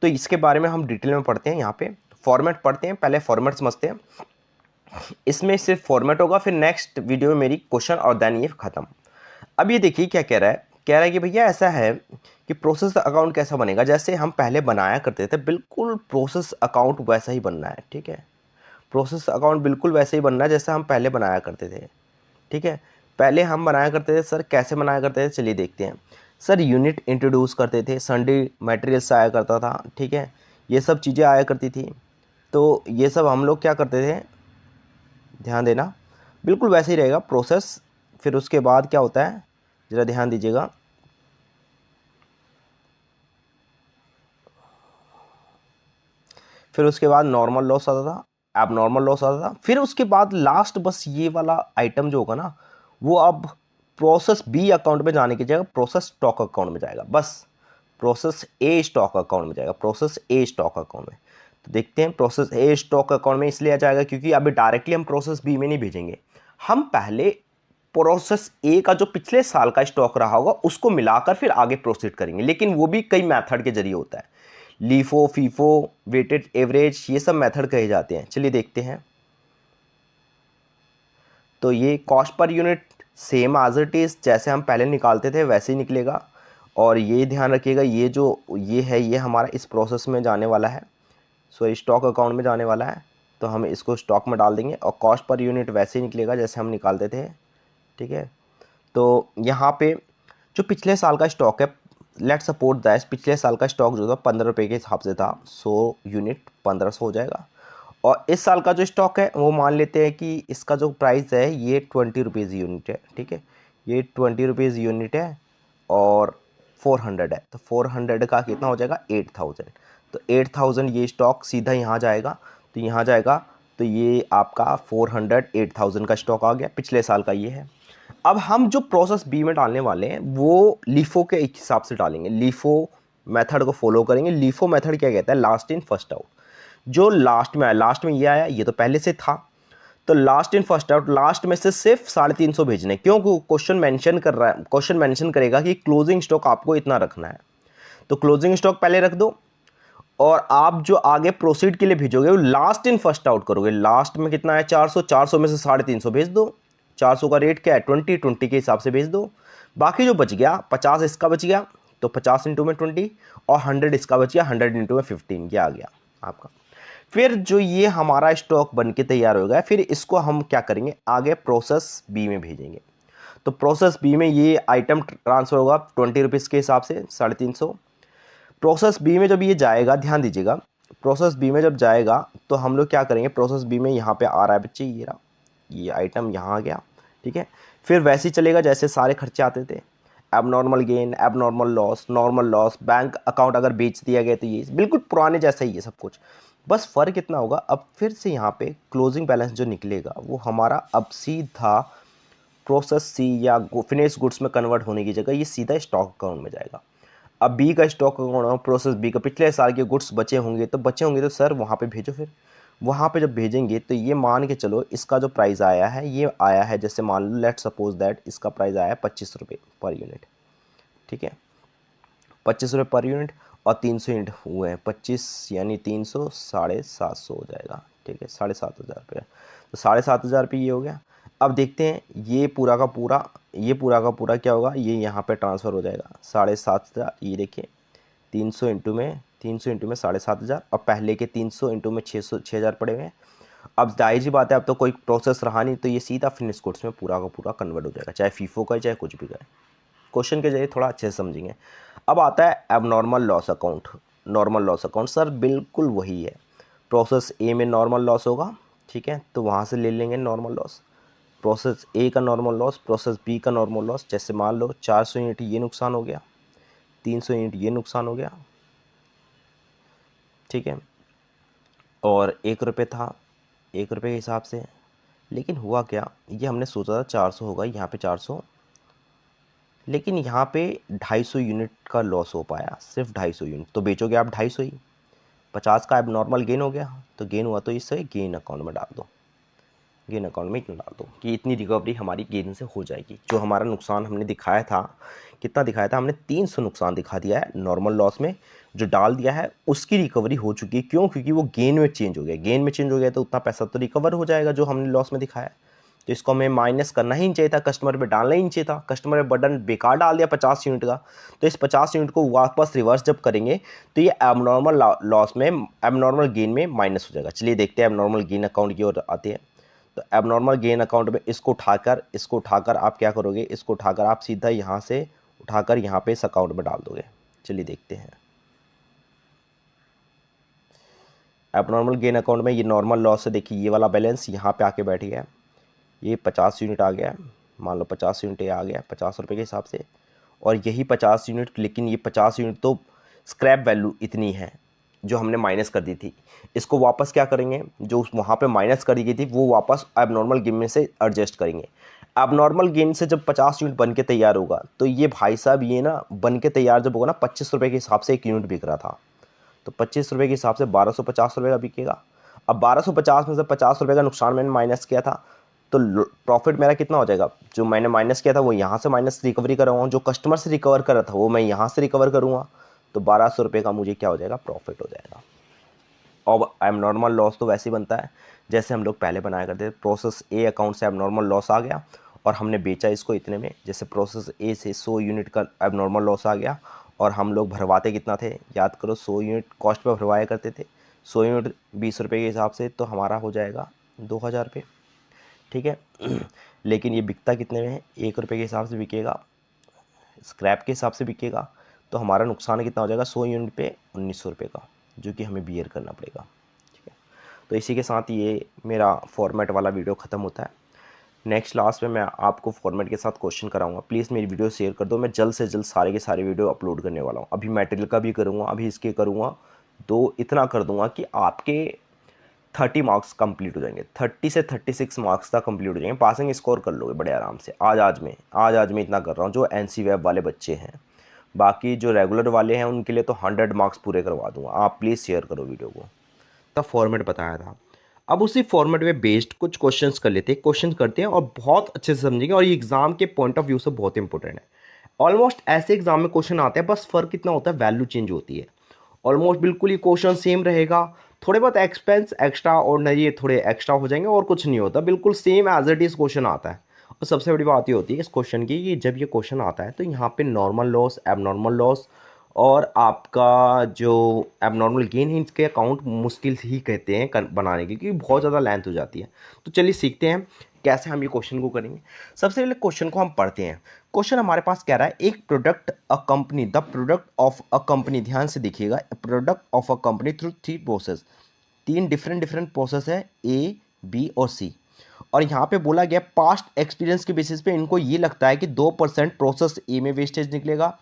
तो इसके बारे में हम डिटेल में पढ़ते हैं। यहाँ पे फॉर्मेट पढ़ते हैं, पहले फॉर्मेट समझते हैं। इसमें सिर्फ फॉर्मेट होगा, फिर नेक्स्ट वीडियो में मेरी क्वेश्चन और देन ये खत्म। अब ये देखिए क्या कह रहा है कि भैया ऐसा है कि प्रोसेस अकाउंट कैसा बनेगा, जैसे हम पहले बनाया करते थे, बिल्कुल प्रोसेस अकाउंट वैसा ही बनना है, ठीक है। प्रोसेस अकाउंट बिल्कुल वैसे ही बनना है जैसे हम पहले बनाया करते थे, ठीक है। पहले हम बनाया करते थे, सर कैसे बनाया करते थे, चलिए देखते हैं। सर यूनिट इंट्रोड्यूस करते थे, संडे मटेरियल्स आया करता था, ठीक है, ये सब चीज़ें आया करती थी। तो ये सब हम लोग क्या करते थे, ध्यान देना, बिल्कुल वैसे ही रहेगा प्रोसेस। फिर उसके बाद क्या होता है, ज़रा ध्यान दीजिएगा। फिर उसके बाद नॉर्मल लॉस आता था, अब नॉर्मल लॉस आता था। फिर उसके बाद लास्ट बस ये वाला आइटम जो होगा ना, वो अब प्रोसेस बी अकाउंट में जाने की जगह प्रोसेस स्टॉक अकाउंट में जाएगा। बस प्रोसेस ए स्टॉक अकाउंट में जाएगा, प्रोसेस ए स्टॉक अकाउंट में। तो देखते हैं, प्रोसेस ए स्टॉक अकाउंट में इसलिए आ जाएगा क्योंकि अभी डायरेक्टली हम प्रोसेस बी में नहीं भेजेंगे, हम पहले प्रोसेस ए का जो पिछले साल का स्टॉक रहा होगा उसको मिलाकर फिर आगे प्रोसीड करेंगे, लेकिन वो भी कई मेथड के जरिए होता है। लीफो, फीफो, वेटेड एवरेज, ये सब मेथड कहे जाते हैं। चलिए देखते हैं। तो ये cost per unit same as it is, जैसे हम पहले निकालते थे वैसे ही निकलेगा। और ये ध्यान रखिएगा, ये जो ये है ये हमारा इस प्रोसेस में जाने वाला है, सॉरी स्टॉक अकाउंट में जाने वाला है, तो हम इसको स्टॉक में डाल देंगे और कॉस्ट पर यूनिट वैसे ही निकलेगा जैसे हम निकालते थे। ठीक है, तो यहाँ पे जो पिछले साल का स्टॉक है, लेट सपोर्ट दैट पिछले साल का स्टॉक जो था 15 रुपये के हिसाब से था, 100 यूनिट 1500 हो जाएगा। और इस साल का जो स्टॉक है वो मान लेते हैं कि इसका जो प्राइस है ये 20 रुपीज़ यूनिट है। ठीक है, ये 20 रुपीज़ यूनिट है और 400 है, तो 400 का कितना हो जाएगा 8000। तो 8000 ये स्टॉक सीधा यहाँ जाएगा, तो यहाँ जाएगा, तो ये आपका 400 8000 का स्टॉक आ गया, पिछले साल का ये है। अब हम जो प्रोसेस बी में डालने वाले हैं वो लीफो के एक हिसाब से डालेंगे, लीफो मेथड को फॉलो करेंगे। लीफो मेथड क्या कहता है, लास्ट इन फर्स्ट आउट। जो लास्ट में आया, लास्ट में ये आया, ये तो पहले से था, तो last in first out, last में से सिर्फ 350 भेजने। क्यों? क्वेश्चन मेंशन कर रहा है, क्वेश्चन मेंशन करेगा कि क्लोजिंग स्टॉक आपको इतना रखना है, तो क्लोजिंग स्टॉक पहले रख दो और आप जो आगे प्रोसीड के लिए भेजोगे वो लास्ट इन फर्स्ट आउट करोगे। लास्ट में कितना है 400, 400 में से 350 भेज दो। 400 का रेट क्या है 20, 20 के हिसाब से भेज दो। बाकी जो बच गया 50 इसका बच गया, तो 50 इंटू में 20 और 100 इसका बच गया, 100 इंटू में 15, क्या आ गया आपका। फिर जो ये हमारा स्टॉक बन के तैयार हो गया, फिर इसको हम क्या करेंगे आगे प्रोसेस बी में भेजेंगे। तो प्रोसेस बी में ये आइटम ट्रांसफ़र होगा 20 रुपीज़ के हिसाब से 350। प्रोसेस बी में जब ये जाएगा, ध्यान दीजिएगा, प्रोसेस बी में जब जाएगा तो हम लोग क्या करेंगे, प्रोसेस बी में यहाँ पे आ रहा है बच्चे, ये रहा, ये आइटम यहाँ आ गया। ठीक है, फिर वैसे ही चलेगा जैसे सारे खर्चे आते थे, abnormal gain, abnormal loss, normal loss, bank account अगर बेच दिया गया तो ये बिल्कुल पुराने जैसा ही है सब कुछ। बस फ़र्क इतना होगा, अब फिर से यहाँ पे क्लोजिंग बैलेंस जो निकलेगा वो हमारा अब सीधा प्रोसेस सी या फिनिश गुड्स में कन्वर्ट होने की जगह ये सीधा स्टॉक अकाउंट में जाएगा। अब बी का स्टॉक अकाउंट, प्रोसेस बी का पिछले साल के गुड्स बचे होंगे, तो सर वहाँ पे भेजो। फिर वहाँ पे जब भेजेंगे तो ये मान के चलो इसका जो प्राइस आया है ये आया है, जैसे मान लो लेट सपोज दैट इसका प्राइस आया है 25 रुपये पर यूनिट। ठीक है, 25 रुपये पर यूनिट और 300 यूनिट हुए हैं 25, यानी 300, 750 हो जाएगा। ठीक है, 7500 रुपये, तो 7500 रुपये ये हो गया। अब देखते हैं ये पूरा का पूरा, ये पूरा का पूरा क्या होगा, ये यहाँ पे ट्रांसफ़र हो जाएगा 7500। ये देखिए 300 इंटू में 7500 और पहले के 300 इंटू में 6000 पड़े हुए हैं। अब जाहिर सी बात है अब तो कोई प्रोसेस रहा नहीं, तो ये सीधा फिनिश गुड्स में पूरा का पूरा कन्वर्ट हो जाएगा, चाहे फीफो का चाहे कुछ भी का। क्वेश्चन के जरिए थोड़ा अच्छे से समझेंगे। अब आता है abnormal loss account. Normal loss account sir बिल्कुल वही है, प्रोसेस ए में नॉर्मल लॉस होगा। ठीक है, तो वहाँ से ले लेंगे नॉर्मल लॉस, प्रोसेस ए का नॉर्मल लॉस, प्रोसेस बी का नॉर्मल लॉस। जैसे मान लो 400 यूनिट ये नुकसान हो गया, 300 यूनिट ये नुकसान हो गया। ठीक है, और 1 रुपये था, 1 रुपये के हिसाब से। लेकिन हुआ क्या, ये हमने सोचा था 400 होगा, यहाँ पे 400, लेकिन यहाँ पे 250 यूनिट का लॉस हो पाया, सिर्फ 250 यूनिट। तो बेचोगे आप 250 ही, 50 का अब नॉर्मल गेन हो गया, तो गेन हुआ तो इससे गेन अकाउंट में डाल दो, गेन अकाउंट में इतना डाल दो कि इतनी रिकवरी हमारी गेन से हो जाएगी। जो हमारा नुकसान हमने दिखाया था, कितना दिखाया था हमने, 300 नुकसान दिखा दिया है नॉर्मल लॉस में, जो डाल दिया है उसकी रिकवरी हो चुकी है। क्यों? क्योंकि वो गेन में चेंज हो गया, गेन में चेंज हो गया तो उतना पैसा तो रिकवर हो जाएगा जो हमने लॉस में दिखाया। तो इसको हमें माइनस करना ही नहीं चाहिए था, कस्टमर पे डालना ही नहीं चाहिए था। कस्टमर पे बटन बेकार डाल दिया 50 यूनिट का, तो इस 50 यूनिट को वापस रिवर्स जब करेंगे तो ये एबनॉर्मल लॉस में, एबनॉर्मल गेन में माइनस हो जाएगा। चलिए देखते हैं एबनॉर्मल गेन अकाउंट की ओर आते हैं। तो एबनॉर्मल गेन अकाउंट में इसको उठाकर आप क्या करोगे, इसको उठाकर आप सीधा यहाँ से उठाकर यहाँ पे इस अकाउंट में डाल दोगे। चलिए देखते हैं एबनॉर्मल गेन अकाउंट में। ये नॉर्मल लॉस से देखिए ये वाला बैलेंस यहाँ पे आके बैठ गया, ये 50 यूनिट आ गया, मान लो 50 यूनिट आ गया 50 रुपये के हिसाब से, और यही 50 यूनिट, लेकिन ये 50 यूनिट तो स्क्रैप वैल्यू इतनी है जो हमने माइनस कर दी थी। इसको वापस क्या करेंगे, जो वहाँ पे माइनस करी गई थी वो वापस एबनॉर्मल गेन में से एडजस्ट करेंगे। एबनॉर्मल गेन से जब 50 यूनिट बन के तैयार होगा तो ये भाई साहब ये ना बन के तैयार जब होगा ना 25 रुपये के हिसाब से एक यूनिट बिक रहा था, तो 25 रुपये के हिसाब से 1250 रुपये का बिकेगा। अब 1250 में से 50 रुपये का नुकसान मैंने माइनस किया था, तो प्रॉफिट मेरा कितना हो जाएगा, जो मैंने माइनस किया था वो यहाँ से माइनस रिकवरी करूँगा, जो कस्टमर से रिकवर कर रहा था वो मैं यहाँ से रिकवर करूँगा, तो 1200 रुपये का मुझे क्या हो जाएगा, प्रॉफिट हो जाएगा। अब एब नॉर्मल लॉस तो वैसे ही बनता है जैसे हम लोग पहले बनाया करते थे, प्रोसेस ए अकाउंट से एब नॉर्मल लॉस आ गया और हमने बेचा इसको इतने में, जैसे प्रोसेस ए से 100 यूनिट का एब नॉर्मल लॉस आ गया और हम लोग भरवाते कितना थे, याद करो 100 यूनिट कॉस्ट पे भरवाया करते थे, 100 यूनिट 20 रुपये के हिसाब से, तो हमारा हो जाएगा 2000 रुपये, ठीक है। लेकिन ये बिकता कितने में है, 1 रुपये के हिसाब से बिकेगा, स्क्रैप के हिसाब से बिकेगा, तो हमारा नुकसान कितना हो जाएगा, 100 यूनिट पे 1900 रुपये का, जो कि हमें बियर करना पड़ेगा, ठीक है। तो इसी के साथ ये मेरा फॉर्मेट वाला वीडियो ख़त्म होता है। नेक्स्ट लास्ट में मैं आपको फॉर्मेट के साथ क्वेश्चन कराऊंगा, प्लीज़ मेरी वीडियो शेयर कर दो, मैं जल्द से जल्द सारे के सारे वीडियो अपलोड करने वाला हूँ। अभी मटेरियल का भी करूँगा, अभी इसके करूँगा, तो इतना कर दूँगा कि आपके 30 मार्क्स कंप्लीट हो जाएंगे, 30 से 36 मार्क्स तक कंप्लीट हो जाएंगे, पासिंग स्कोर कर लोगे बड़े आराम से। आज में इतना कर रहा हूँ जो एनसी वेब वाले बच्चे हैं, बाकी जो रेगुलर वाले हैं उनके लिए तो 100 मार्क्स पूरे करवा दूंगा। आप प्लीज़ शेयर करो वीडियो को। का फॉर्मेट बताया था, अब उसी फॉर्मेट में बेस्ड कुछ क्वेश्चंस कर लेते हैं, क्वेश्चन करते हैं और बहुत अच्छे से समझेंगे, और ये एग्जाम के पॉइंट ऑफ व्यू से बहुत इंपॉर्टेंट है। ऑलमोस्ट ऐसे एग्जाम में क्वेश्चन आते हैं, बस फ़र्क कितना होता है, वैल्यू चेंज होती है। ऑलमोस्ट बिल्कुल ही क्वेश्चन सेम रहेगा, थोड़े बहुत एक्सपेंस एक्स्ट्रा ऑर्डिनरी थोड़े एक्स्ट्रा हो जाएंगे और कुछ नहीं होता, बिल्कुल same as it is question आता है। और सबसे बड़ी बात ये होती है इस क्वेश्चन की कि जब ये क्वेश्चन आता है तो यहाँ पे नॉर्मल लॉस, एबनॉर्मल लॉस और आपका जो एबनॉर्मल गेन है, इसके अकाउंट मुश्किल से ही कहते हैं बनाने की, क्योंकि बहुत ज़्यादा लेंथ हो जाती है। तो चलिए सीखते हैं कैसे हम ये क्वेश्चन को करेंगे। सबसे पहले क्वेश्चन को हम पढ़ते हैं। क्वेश्चन हमारे पास कह रहा है, एक product a company, the product of a company, ध्यान से देखिएगा, product of a company through 3 process, 3 different process है, ए बी और सी। और यहाँ पे बोला गया पास्ट एक्सपीरियंस के बेसिस पे इनको ये लगता है कि 2% प्रोसेस ए में वेस्टेज निकलेगा,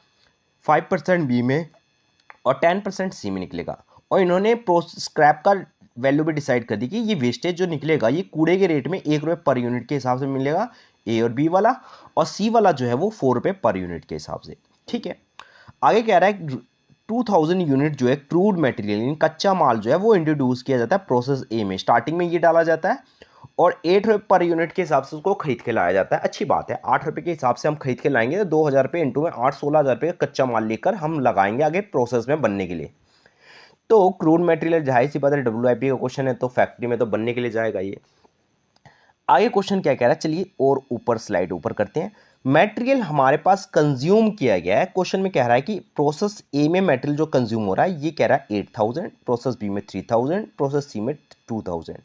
5% बी में और 10% सी में निकलेगा। और इन्होंने स्क्रैप का वैल्यू भी डिसाइड कर दी कि ये वेस्टेज जो निकलेगा ये कूड़े के रेट में 1 रुपये पर यूनिट के हिसाब से मिलेगा, ए और बी वाला, और सी वाला जो है वो 4 रुपये पर यूनिट के हिसाब से, ठीक है। आगे कह रहा है 2000 यूनिट जो है क्रूड मटेरियल, कच्चा माल जो है वो इंट्रोड्यूस किया जाता है प्रोसेस ए में, स्टार्टिंग में ये डाला जाता है और 8 रुपये पर यूनिट के हिसाब से उसको खरीद के लाया जाता है। अच्छी बात है, 8 रुपये के हिसाब से हम खरीद के लाएंगे तो 2000 रुपये इंटू में 8, 16,000 रुपये का कच्चा माल लेकर हम लगाएंगे आगे प्रोसेस में बनने के लिए। तो क्रूड मटेरियल जाहिर सी बात है WIP का क्वेश्चन है, तो फैक्ट्री में तो बनने के लिए जाएगा ये। आगे क्वेश्चन क्या कह रहा है, चलिए और ऊपर स्लाइड ऊपर करते हैं। मटेरियल हमारे पास कंज्यूम किया गया है, क्वेश्चन में कह रहा है कि प्रोसेस ए में मटेरियल जो कंज्यूम हो रहा है ये कह रहा है 8000, प्रोसेस बी में 3000, प्रोसेस सी में 2000।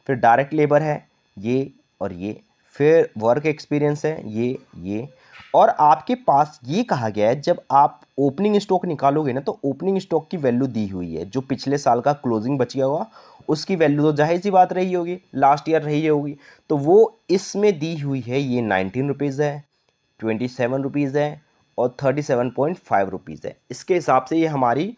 फिर डायरेक्ट लेबर है ये और ये, फिर वर्क एक्सपीरियंस है ये, और आपके पास ये कहा गया है जब आप ओपनिंग स्टॉक निकालोगे ना, तो ओपनिंग स्टॉक की वैल्यू दी हुई है, जो पिछले साल का क्लोजिंग बच गया होगा उसकी वैल्यू तो जाहिर सी बात रही होगी, लास्ट ईयर रही होगी, तो वो इसमें दी हुई है, ये 19 रुपीज़ है, 27 रुपीज़ है और 37.5 रुपीज़ है। इसके हिसाब से ये हमारी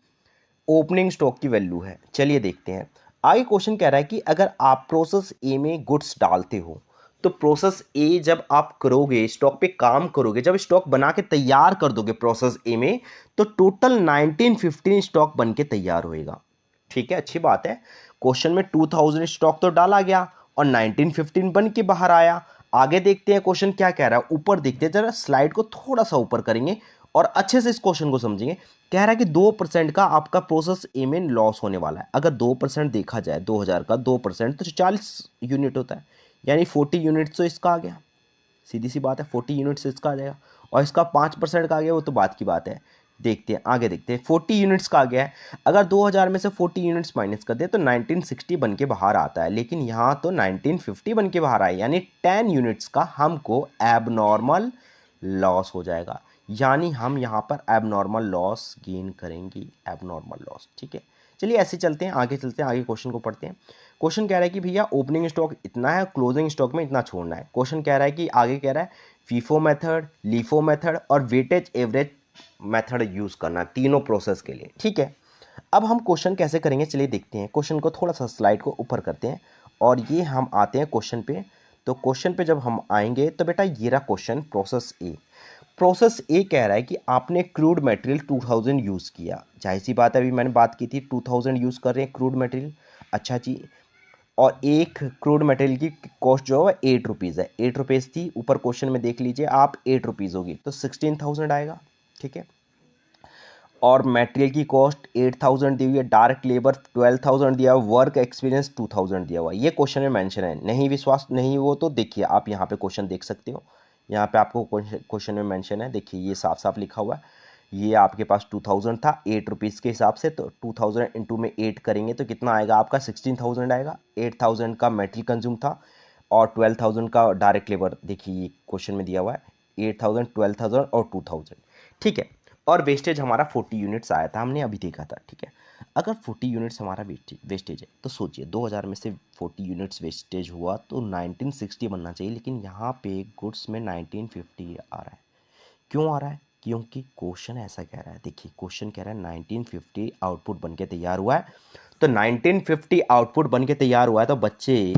ओपनिंग स्टॉक की वैल्यू है। चलिए देखते हैं आगे। क्वेश्चन कह रहा है कि अगर आप प्रोसेस ए में गुड्स डालते हो, तो प्रोसेस ए जब आप करोगे, स्टॉक पे काम करोगे, जब स्टॉक बना के तैयार कर दोगे प्रोसेस ए में, तो टोटल 1915 स्टॉक बन के तैयार होएगा, ठीक है। अच्छी बात है, क्वेश्चन में 2000 स्टॉक तो डाला गया और 1915 बन के बाहर आया। आगे देखते हैं क्वेश्चन क्या कह रहा है, ऊपर देखते हैं, जरा स्लाइड को थोड़ा सा ऊपर करेंगे और अच्छे से इस क्वेश्चन को समझेंगे। कह रहा है कि 2% का आपका प्रोसेस ए में लॉस होने वाला है। अगर 2% देखा जाए, 2000 का 2% तो 40 यूनिट होता है, यानी 40 यूनिट तो इसका आ गया, सीधी सी बात है, 40 यूनिट से इसका आ जाएगा, और इसका 5% का आ गया, वो तो बात की बात है। देखते हैं आगे, देखते हैं 40 यूनिट्स का आ गया है। अगर 2000 में से 40 यूनिट्स माइनस कर दे तो 1960 बन के बाहर आता है, लेकिन यहाँ तो 1950 बन के बाहर आए, यानी 10 यूनिट्स का हमको एबनॉर्मल लॉस हो जाएगा, यानी हम यहाँ पर एबनॉर्मल लॉस गेन करेंगे, एबनॉर्मल लॉस, ठीक है। चलिए ऐसे चलते हैं, आगे चलते हैं, आगे क्वेश्चन को पढ़ते हैं। क्वेश्चन कह रहा है कि भैया ओपनिंग स्टॉक इतना है, क्लोजिंग स्टॉक में इतना छोड़ना है। क्वेश्चन कह रहा है कि आगे कह रहा है फीफो मेथड, लीफो मेथड और वेटेज एवरेज मेथड यूज़ करना तीनों प्रोसेस के लिए, ठीक है। अब हम क्वेश्चन कैसे करेंगे, चलिए देखते हैं। क्वेश्चन को थोड़ा सा स्लाइड को ऊपर करते हैं और ये हम आते हैं क्वेश्चन पे। तो क्वेश्चन पे जब हम आएंगे तो बेटा ये रहा क्वेश्चन, प्रोसेस ए। प्रोसेस ए कह रहा है कि आपने क्रूड मटेरियल 2000 यूज़ किया, जाहिर सी बात है, अभी मैंने बात की थी 2000 यूज़ कर रहे हैं क्रूड मटेरियल। अच्छा जी, और एक क्रूड मटेरियल की कॉस्ट जो है 8 रुपीज़ है, 8 रुपीज़ थी, ऊपर क्वेश्चन में देख लीजिए आप 8 रुपीज़ होगी, तो 16,000 आएगा। ठीक है, और मटेरियल की कॉस्ट 8,000 दी हुई है, डायरेक्ट लेबर 12,000 दिया हुआ, वर्क एक्सपीरियंस 2,000 दिया हुआ। ये क्वेश्चन में मेंशन है, नहीं विश्वास नहीं वो तो देखिए आप यहाँ पे क्वेश्चन देख सकते हो, यहाँ पे आपको क्वेश्चन में मेंशन है, देखिए ये साफ साफ लिखा हुआ है। ये आपके पास 2,000 था 8 रुपीज़ के हिसाब से, तो 2,000 इंटू में 8 करेंगे तो कितना आएगा आपका 16,000 आएगा। 8,000 का मेटेरियल कंज्यूम था और 12,000 का डायरेक्ट लेबर, देखिए ये क्वेश्चन में दिया हुआ है 8,000, 12,000 और 2,000। ठीक है, और वेस्टेज हमारा 40 यूनिट्स आया था, हमने अभी देखा था। ठीक है, अगर 40 यूनिट्स हमारा वेस्टेज है तो सोचिए 2,000 में से 40 यूनिट्स वेस्टेज हुआ तो 1960 बनना चाहिए, लेकिन यहाँ पे गुड्स में 1950 आ रहा है। क्यों आ रहा है? क्योंकि क्वेश्चन ऐसा कह रहा है, देखिए क्वेश्चन कह रहा है 1950 आउटपुट बन के तैयार हुआ है, तो 1950 आउटपुट बन के तैयार हुआ है तो बच्चे,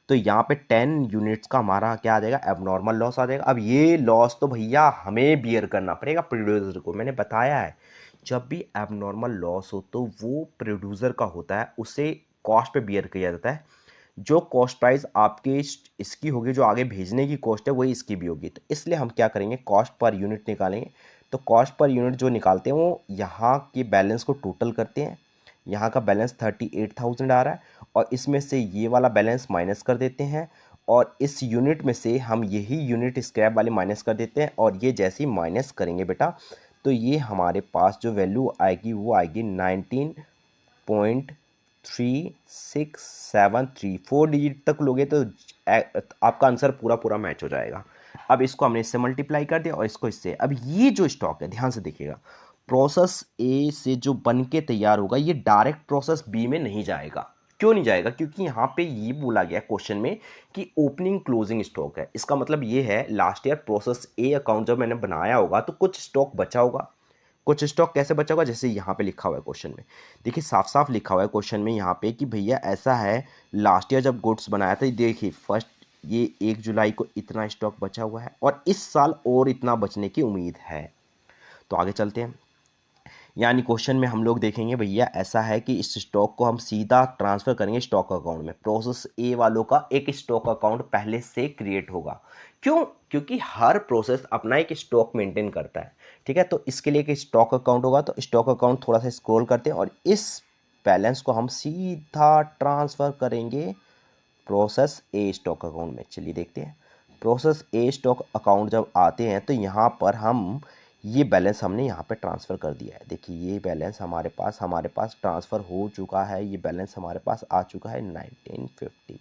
तो यहाँ पे 10 यूनिट्स का हमारा क्या आ जाएगा, एबनॉर्मल लॉस आ जाएगा। अब ये लॉस तो भैया हमें बियर करना पड़ेगा प्रोड्यूसर को, मैंने बताया है जब भी एबनॉर्मल लॉस हो तो वो प्रोड्यूसर का होता है, उसे कॉस्ट पे बियर किया जाता है। जो कॉस्ट प्राइस आपके इसकी होगी, जो आगे भेजने की कॉस्ट है वही इसकी भी होगी, तो इसलिए हम क्या करेंगे कॉस्ट पर यूनिट निकालेंगे। तो कॉस्ट पर यूनिट जो निकालते हैं वो यहाँ के बैलेंस को टोटल करते हैं, यहाँ का बैलेंस 38,000 आ रहा है और इसमें से ये वाला बैलेंस माइनस कर देते हैं और इस यूनिट में से हम यही यूनिट स्क्रैप वाले माइनस कर देते हैं, और ये जैसे ही माइनस करेंगे बेटा तो ये हमारे पास जो वैल्यू आएगी वो आएगी 19.3673। 4 डिजिट तक लोगे तो आपका आंसर पूरा पूरा मैच हो जाएगा। अब इसको हमने इससे मल्टीप्लाई कर दिया और इसको इससे। अब ये जो स्टॉक है ध्यान से देखिएगा, प्रोसेस ए से जो बन के तैयार होगा ये डायरेक्ट प्रोसेस बी में नहीं जाएगा। क्यों नहीं जाएगा? क्योंकि यहाँ पे ये बोला गया क्वेश्चन में कि ओपनिंग क्लोजिंग स्टॉक है, इसका मतलब ये है लास्ट ईयर प्रोसेस ए अकाउंट जब मैंने बनाया होगा तो कुछ स्टॉक बचा होगा। कुछ स्टॉक कैसे बचा होगा, जैसे यहाँ पे लिखा हुआ है क्वेश्चन में, देखिए साफ साफ लिखा हुआ है क्वेश्चन में यहाँ पे कि भैया ऐसा है लास्ट ईयर जब गुड्स बनाया था, देखिए फर्स्ट ये 1 जुलाई को इतना स्टॉक बचा हुआ है और इस साल और इतना बचने की उम्मीद है। तो आगे चलते हैं, यानी क्वेश्चन में हम लोग देखेंगे भैया ऐसा है कि इस स्टॉक को हम सीधा ट्रांसफ़र करेंगे स्टॉक अकाउंट में। प्रोसेस ए वालों का एक स्टॉक अकाउंट पहले से क्रिएट होगा। क्यों? क्योंकि हर प्रोसेस अपना एक स्टॉक मेंटेन करता है। ठीक है, तो इसके लिए एक स्टॉक अकाउंट होगा, तो स्टॉक अकाउंट थोड़ा सा स्क्रॉल करते हैं और इस बैलेंस को हम सीधा ट्रांसफ़र करेंगे प्रोसेस ए स्टॉक अकाउंट में। चलिए देखते हैं, प्रोसेस ए स्टॉक अकाउंट जब आते हैं तो यहाँ पर हम ये बैलेंस हमने यहाँ पे ट्रांसफ़र कर दिया है। देखिए ये बैलेंस हमारे पास ट्रांसफ़र हो चुका है, ये बैलेंस हमारे पास आ चुका है 1950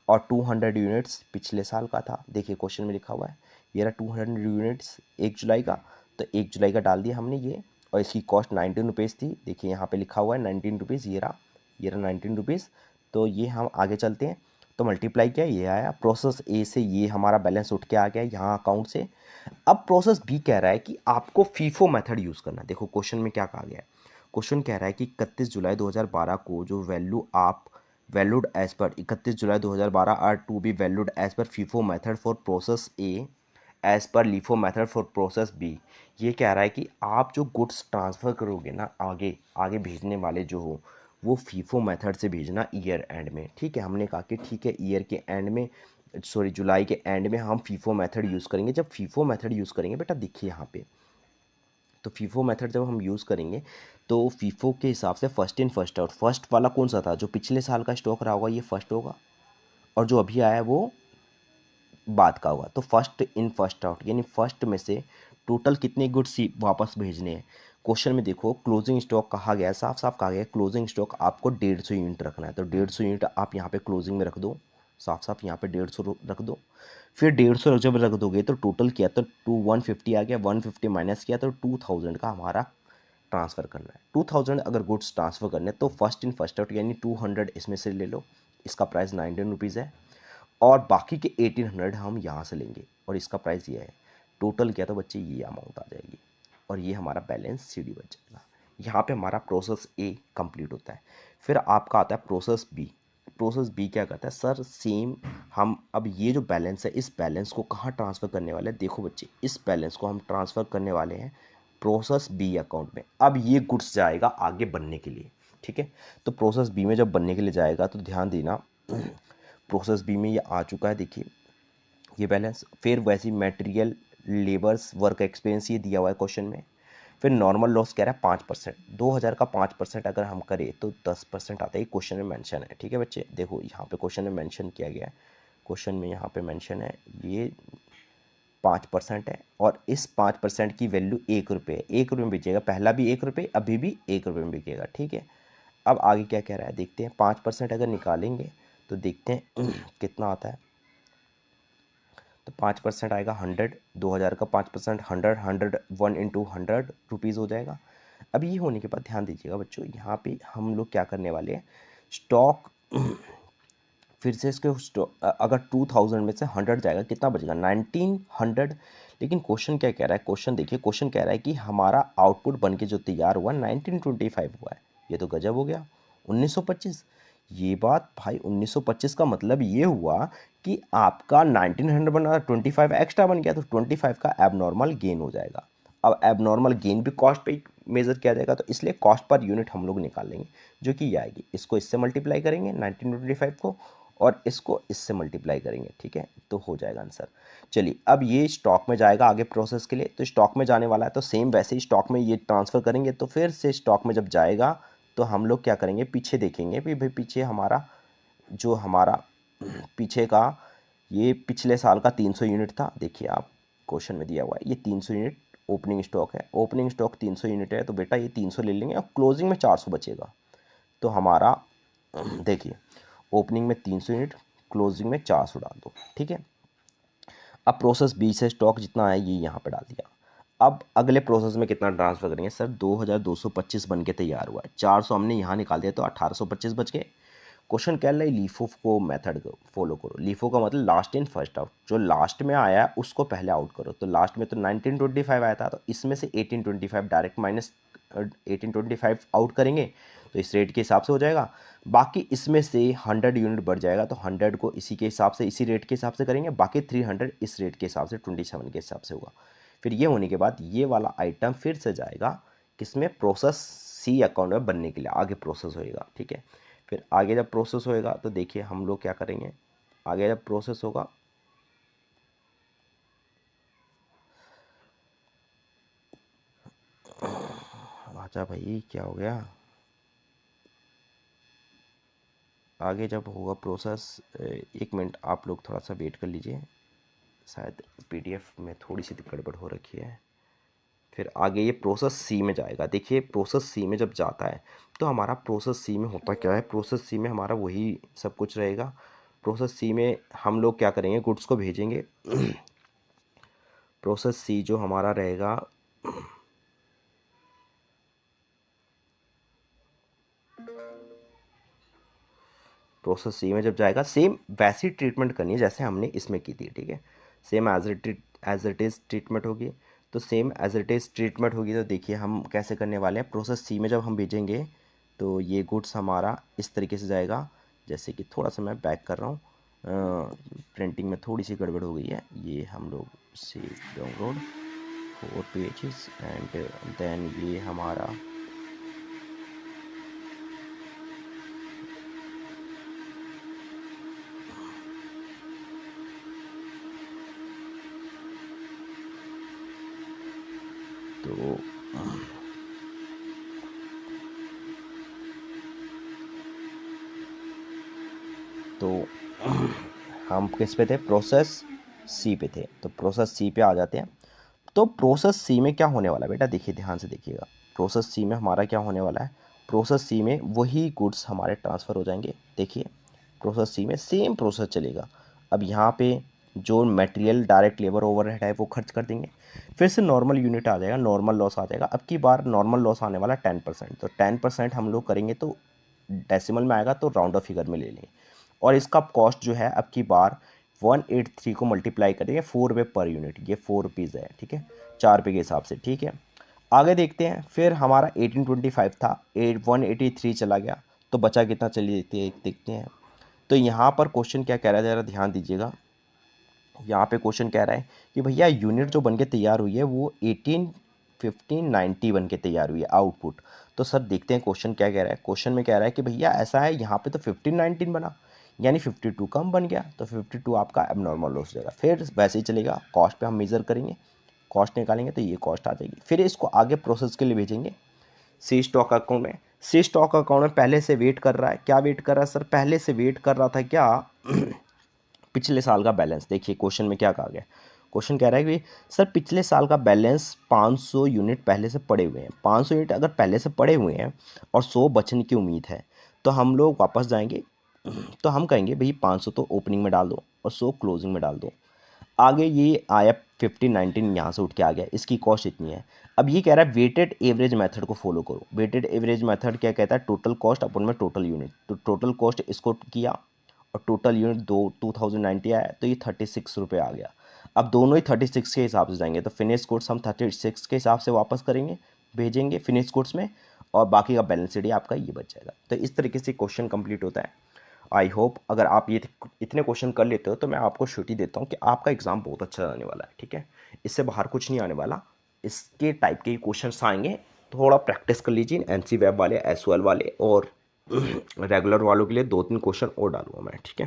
और 200 यूनिट्स पिछले साल का था। देखिए क्वेश्चन में लिखा हुआ है ये रहा 200 यूनिट्स 1 जुलाई का, तो 1 जुलाई का डाल दिया हमने ये, और इसकी कॉस्ट 19 रुपीज़ थी। देखिए यहाँ पे लिखा हुआ है 19 रुपीज़, ये रहा 19 रुपीज़। तो ये हम आगे चलते हैं, तो मल्टीप्लाई किया ये आया, प्रोसेस ए से ये हमारा बैलेंस उठ के आ गया यहाँ अकाउंट से। अब प्रोसेस बी कह रहा है कि आपको फीफो मेथड यूज़ करना है। देखो क्वेश्चन में क्या कहा गया है, क्वेश्चन कह रहा है कि 31 जुलाई 2012 को जो वैल्यू आप valued as per 31 July 2012 are to be valued as per FIFO method for process A as per LIFO method for process B. ये कह रहा है कि आप जो गुड्स ट्रांसफ़र करोगे ना आगे आगे भेजने वाले जो हो वो फीफो मेथड से भेजना ईयर एंड में। ठीक है, हमने कहा कि ठीक है ईयर के एंड में, सॉरी जुलाई के एंड में हम फीफो मेथड यूज़ करेंगे। जब फीफो मेथड यूज़ करेंगे बेटा देखिए यहाँ पे, तो फीफो मेथड जब हम यूज़ करेंगे तो फीफो के हिसाब से first in first out, first वाला कौन सा था, जो पिछले साल का स्टॉक रहा होगा ये फर्स्ट होगा और जो अभी आया है वो बाद का होगा। तो फर्स्ट इन फर्स्ट आउट, यानी फर्स्ट में से टोटल कितने गुड्स वापस भेजने हैं। क्वेश्चन में देखो क्लोजिंग स्टॉक कहा गया है, साफ साफ कहा गया है क्लोजिंग स्टॉक आपको 150 यूनिट रखना है, तो 150 यूनिट आप यहाँ पे क्लोजिंग में रख दो, साफ साफ यहाँ पे 150 रख दो। फिर 150 जब रख दोगे तो टोटल किया तो 150 आ गया, 150 माइनस किया तो 2000 का हमारा ट्रांसफ़र करना है। 2000 अगर गुड्स ट्रांसफ़र करने तो फर्स्ट इन फर्स्ट आउट यानी 200 इसमें से ले लो, इसका प्राइस 19 रुपीज़ है और बाकी के 1800 हम यहाँ से लेंगे और इसका प्राइस ये है। टोटल किया तो बच्चे ये अमाउंट आ जाएगी और ये हमारा बैलेंस सीडी बच जाएगा। यहाँ पे हमारा प्रोसेस ए कंप्लीट होता है। फिर आपका आता है प्रोसेस बी। प्रोसेस बी क्या करता है, सर सेम हम अब ये जो बैलेंस है इस बैलेंस को कहाँ ट्रांसफ़र करने वाले हैं, देखो बच्चे इस बैलेंस को हम ट्रांसफ़र करने वाले हैं प्रोसेस बी अकाउंट में। अब ये गुड्स जाएगा आगे बनने के लिए। ठीक है, तो प्रोसेस बी में जब बनने के लिए जाएगा तो ध्यान देना प्रोसेस बी में ये आ चुका है, देखिए ये बैलेंस। फिर वैसी मटेरियल, लेबर्स, वर्क एक्सपीरियंस ये दिया हुआ है क्वेश्चन में। फिर नॉर्मल लॉस कह रहा है 5%, 2000 का 5% अगर हम करें तो 10% आता है, क्वेश्चन में मेंशन है। ठीक है बच्चे, देखो यहाँ पे क्वेश्चन में मेंशन किया गया है, क्वेश्चन में यहाँ पे मेंशन है ये 5% है, और इस 5% की वैल्यू 1 रुपये है, 1 रुपये में बिकेगा, पहला भी 1 रुपये, अभी भी 1 रुपये में बिकेगा। ठीक है, अब आगे क्या कह रहा है देखते हैं। 5% अगर निकालेंगे तो देखते हैं कितना आता है। तो 5% आएगा 100, 2000 का 5% 100, 100 1 × 100 रुपीज़ हो जाएगा। अब ये होने के बाद ध्यान दीजिएगा बच्चों, यहाँ पे हम लोग क्या करने वाले हैं, स्टॉक फिर से इसके अगर 2000 में से 100 जाएगा कितना बचेगा, 1900। लेकिन क्वेश्चन क्या कह रहा है, क्वेश्चन देखिए, क्वेश्चन कह रहा है कि हमारा आउटपुट बन के जो तैयार हुआ 1925 हुआ है। ये तो गजब हो गया, 1925। ये बात भाई, 1925 का मतलब ये हुआ कि आपका 1900 बना, 25 एक्स्ट्रा बन गया, तो 25 का एबनॉर्मल गेन हो जाएगा। अब एबनॉर्मल गेन भी कॉस्ट पे मेजर किया जाएगा, तो इसलिए कॉस्ट पर यूनिट हम लोग निकालेंगे, जो कि ये आएगी। इसको इससे मल्टीप्लाई करेंगे 1925 को, और इसको इससे मल्टीप्लाई करेंगे। ठीक है, तो हो जाएगा आंसर। चलिए, अब ये स्टॉक में जाएगा आगे प्रोसेस के लिए, तो स्टॉक में जाने वाला है, तो सेम वैसे ही स्टॉक में ये ट्रांसफ़र करेंगे। तो फिर से स्टॉक में जब जाएगा तो हम लोग क्या करेंगे, पीछे देखेंगे भी भाई, पीछे हमारा जो हमारा पीछे का, ये पिछले साल का 300 यूनिट था। देखिए आप, क्वेश्चन में दिया हुआ है ये 300 यूनिट ओपनिंग स्टॉक है, ओपनिंग स्टॉक 300 यूनिट है, तो बेटा ये 300 ले लेंगे, और क्लोजिंग में 400 बचेगा। तो हमारा देखिए, ओपनिंग में 300 यूनिट, क्लोजिंग में 400 डाल दो। ठीक है, अब प्रोसेस बी से स्टॉक जितना है ये यहाँ पे डाल दिया। अब अगले प्रोसेस में कितना ट्रांसफर करेंगे सर, 2225 बन के तैयार हुआ है, 400 हमने यहाँ निकाल दिया, तो 1825 बच गए। क्वेश्चन कह रहा है लीफो को मेथड को फॉलो करो। लीफो का मतलब लास्ट इन फर्स्ट आउट, जो लास्ट में आया है उसको पहले आउट करो। तो लास्ट में तो 1925 आया था, तो इसमें से 1825 डायरेक्ट माइनस 1825 आउट करेंगे, तो इस रेट के हिसाब से हो जाएगा। बाकी इसमें से 100 यूनिट बढ़ जाएगा, तो 100 को इसी के हिसाब से, इसी रेट के हिसाब से करेंगे, बाकी 300 इस रेट के हिसाब से 27 के हिसाब से होगा। फिर ये होने के बाद ये वाला आइटम फिर से जाएगा किसमें, प्रोसेस सी अकाउंट में बनने के लिए, आगे प्रोसेस होएगा। ठीक है, फिर आगे जब प्रोसेस होएगा तो देखिए हम लोग क्या करेंगे, आगे जब प्रोसेस होगा, आजा भाई क्या हो गया, आगे जब होगा प्रोसेस, एक मिनट आप लोग थोड़ा सा वेट कर लीजिए, शायद पीडीएफ में थोड़ी सी गड़बड़ हो रखी है। फिर आगे ये प्रोसेस सी में जाएगा। देखिए प्रोसेस सी में जब जाता है तो हमारा प्रोसेस सी में होता क्या है, प्रोसेस सी में हमारा वही सब कुछ रहेगा। प्रोसेस सी में हम लोग क्या करेंगे, गुड्स को भेजेंगे। प्रोसेस सी जो हमारा रहेगा, प्रोसेस सी में जब जाएगा सेम वैसी ट्रीटमेंट करनी है जैसे हमने इसमें की थी। ठीक है, same as it is treatment होगी, तो same as it is treatment होगी। तो देखिए हम कैसे करने वाले हैं, प्रोसेस सी में जब हम भेजेंगे तो ये गुड्स हमारा इस तरीके से जाएगा, जैसे कि थोड़ा सा मैं बैक कर रहा हूँ, प्रिंटिंग में थोड़ी सी गड़बड़ हो गई है। ये हम लोग से डाउनलोड 4 पेजेस, एंड देन ये हमारा तो तो हम किस पे थे, प्रोसेस सी पे थे। तो प्रोसेस सी पे आ जाते हैं। तो प्रोसेस सी में क्या होने वाला है बेटा, देखिए ध्यान से देखिएगा, प्रोसेस सी में हमारा क्या होने वाला है, प्रोसेस सी में वही गुड्स हमारे ट्रांसफ़र हो जाएंगे। देखिए प्रोसेस सी में सेम प्रोसेस चलेगा। अब यहाँ पे जो मटेरियल डायरेक्ट लेबर ओवरहेड है वो खर्च कर देंगे, फिर से नॉर्मल यूनिट आ जाएगा, नॉर्मल लॉस आ जाएगा। अब की बार नॉर्मल लॉस आने वाला 10%, तो 10% हम लोग करेंगे तो डेसिमल में आएगा, तो राउंड ऑफ फिगर में ले लेंगे। और इसका कॉस्ट जो है अब की बार 183 को मल्टीप्लाई करेंगे 4 रुपये पर यूनिट, ये 4 रुपीज़ है। ठीक है, 4 रुपये के हिसाब से। ठीक है, आगे देखते हैं। फिर हमारा 1825 था, 183 चला गया, तो बचा कितना, चलिए देखते हैं। तो यहाँ पर क्वेश्चन क्या कह रहा है, ज़रा ध्यान दीजिएगा। यहाँ पे क्वेश्चन कह रहा है कि भैया यूनिट जो बन के तैयार हुई है वो 1590 बन के तैयार हुई है आउटपुट। तो सर देखते हैं क्वेश्चन क्या कह रहा है। क्वेश्चन में कह रहा है कि भैया ऐसा है, यहाँ पे तो 1519 बना, यानी 52 कम बन गया, तो 52 आपका एबनॉर्मल लॉस हो जाएगा। फिर वैसे ही चलेगा, कॉस्ट पे हम मेज़र करेंगे, कॉस्ट निकालेंगे तो ये कॉस्ट आ जाएगी। फिर इसको आगे प्रोसेस के लिए भेजेंगे सी स्टॉक अकाउंट में। सी स्टॉक अकाउंट में पहले से वेट कर रहा है, क्या वेट कर रहा है सर? पहले से वेट कर रहा था क्या पिछले साल का बैलेंस। देखिए क्वेश्चन में क्या कहा गया, क्वेश्चन कह रहा है कि सर पिछले साल का बैलेंस 500 यूनिट पहले से पड़े हुए हैं। 500 यूनिट अगर पहले से पड़े हुए हैं और 100 बचने की उम्मीद है, तो हम लोग वापस जाएंगे, तो हम कहेंगे भाई 500 तो ओपनिंग में डाल दो और 100 क्लोजिंग में डाल दो। आगे ये आया 1519 यहाँ से उठ के आ गया, इसकी कॉस्ट इतनी है। अब ये कह रहा है वेटेड एवरेज मेथड को फॉलो करो। वेटेड एवरेज मेथड क्या कहता है? टोटल कॉस्ट अपन में टोटल यूनिट, तो टोटल कॉस्ट इसको किया और टोटल यूनिट 2090 आया, तो ये 36 रुपये आ गया। अब दोनों ही 36 के हिसाब से जाएंगे, तो फिनिश गुड्स हम 36 के हिसाब से वापस करेंगे, भेजेंगे फिनिश गुड्स में, और बाकी का बैलेंस शीट आपका ये बच जाएगा। तो इस तरीके से क्वेश्चन कंप्लीट होता है। आई होप अगर आप ये इतने क्वेश्चन कर लेते हो तो मैं आपको श्योरिटी देता हूँ कि आपका एग्ज़ाम बहुत अच्छा जाने वाला है। ठीक है, इससे बाहर कुछ नहीं आने वाला, इसके टाइप के क्वेश्चंस आएंगे। थोड़ा प्रैक्टिस कर लीजिए, एनसी वेब वाले, एसओएल वाले और रेगुलर वालों के लिए 2-3 क्वेश्चन और डालूंगा मैं। ठीक है,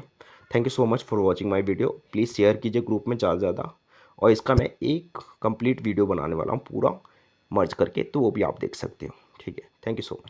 thank you so much for watching my video. Please share कीजिए ग्रुप में ज़्यादा से ज़्यादा, और इसका मैं एक कंप्लीट वीडियो बनाने वाला हूँ पूरा मर्ज करके, तो वो भी आप देख सकते हो। ठीक है, थैंक यू सो मच।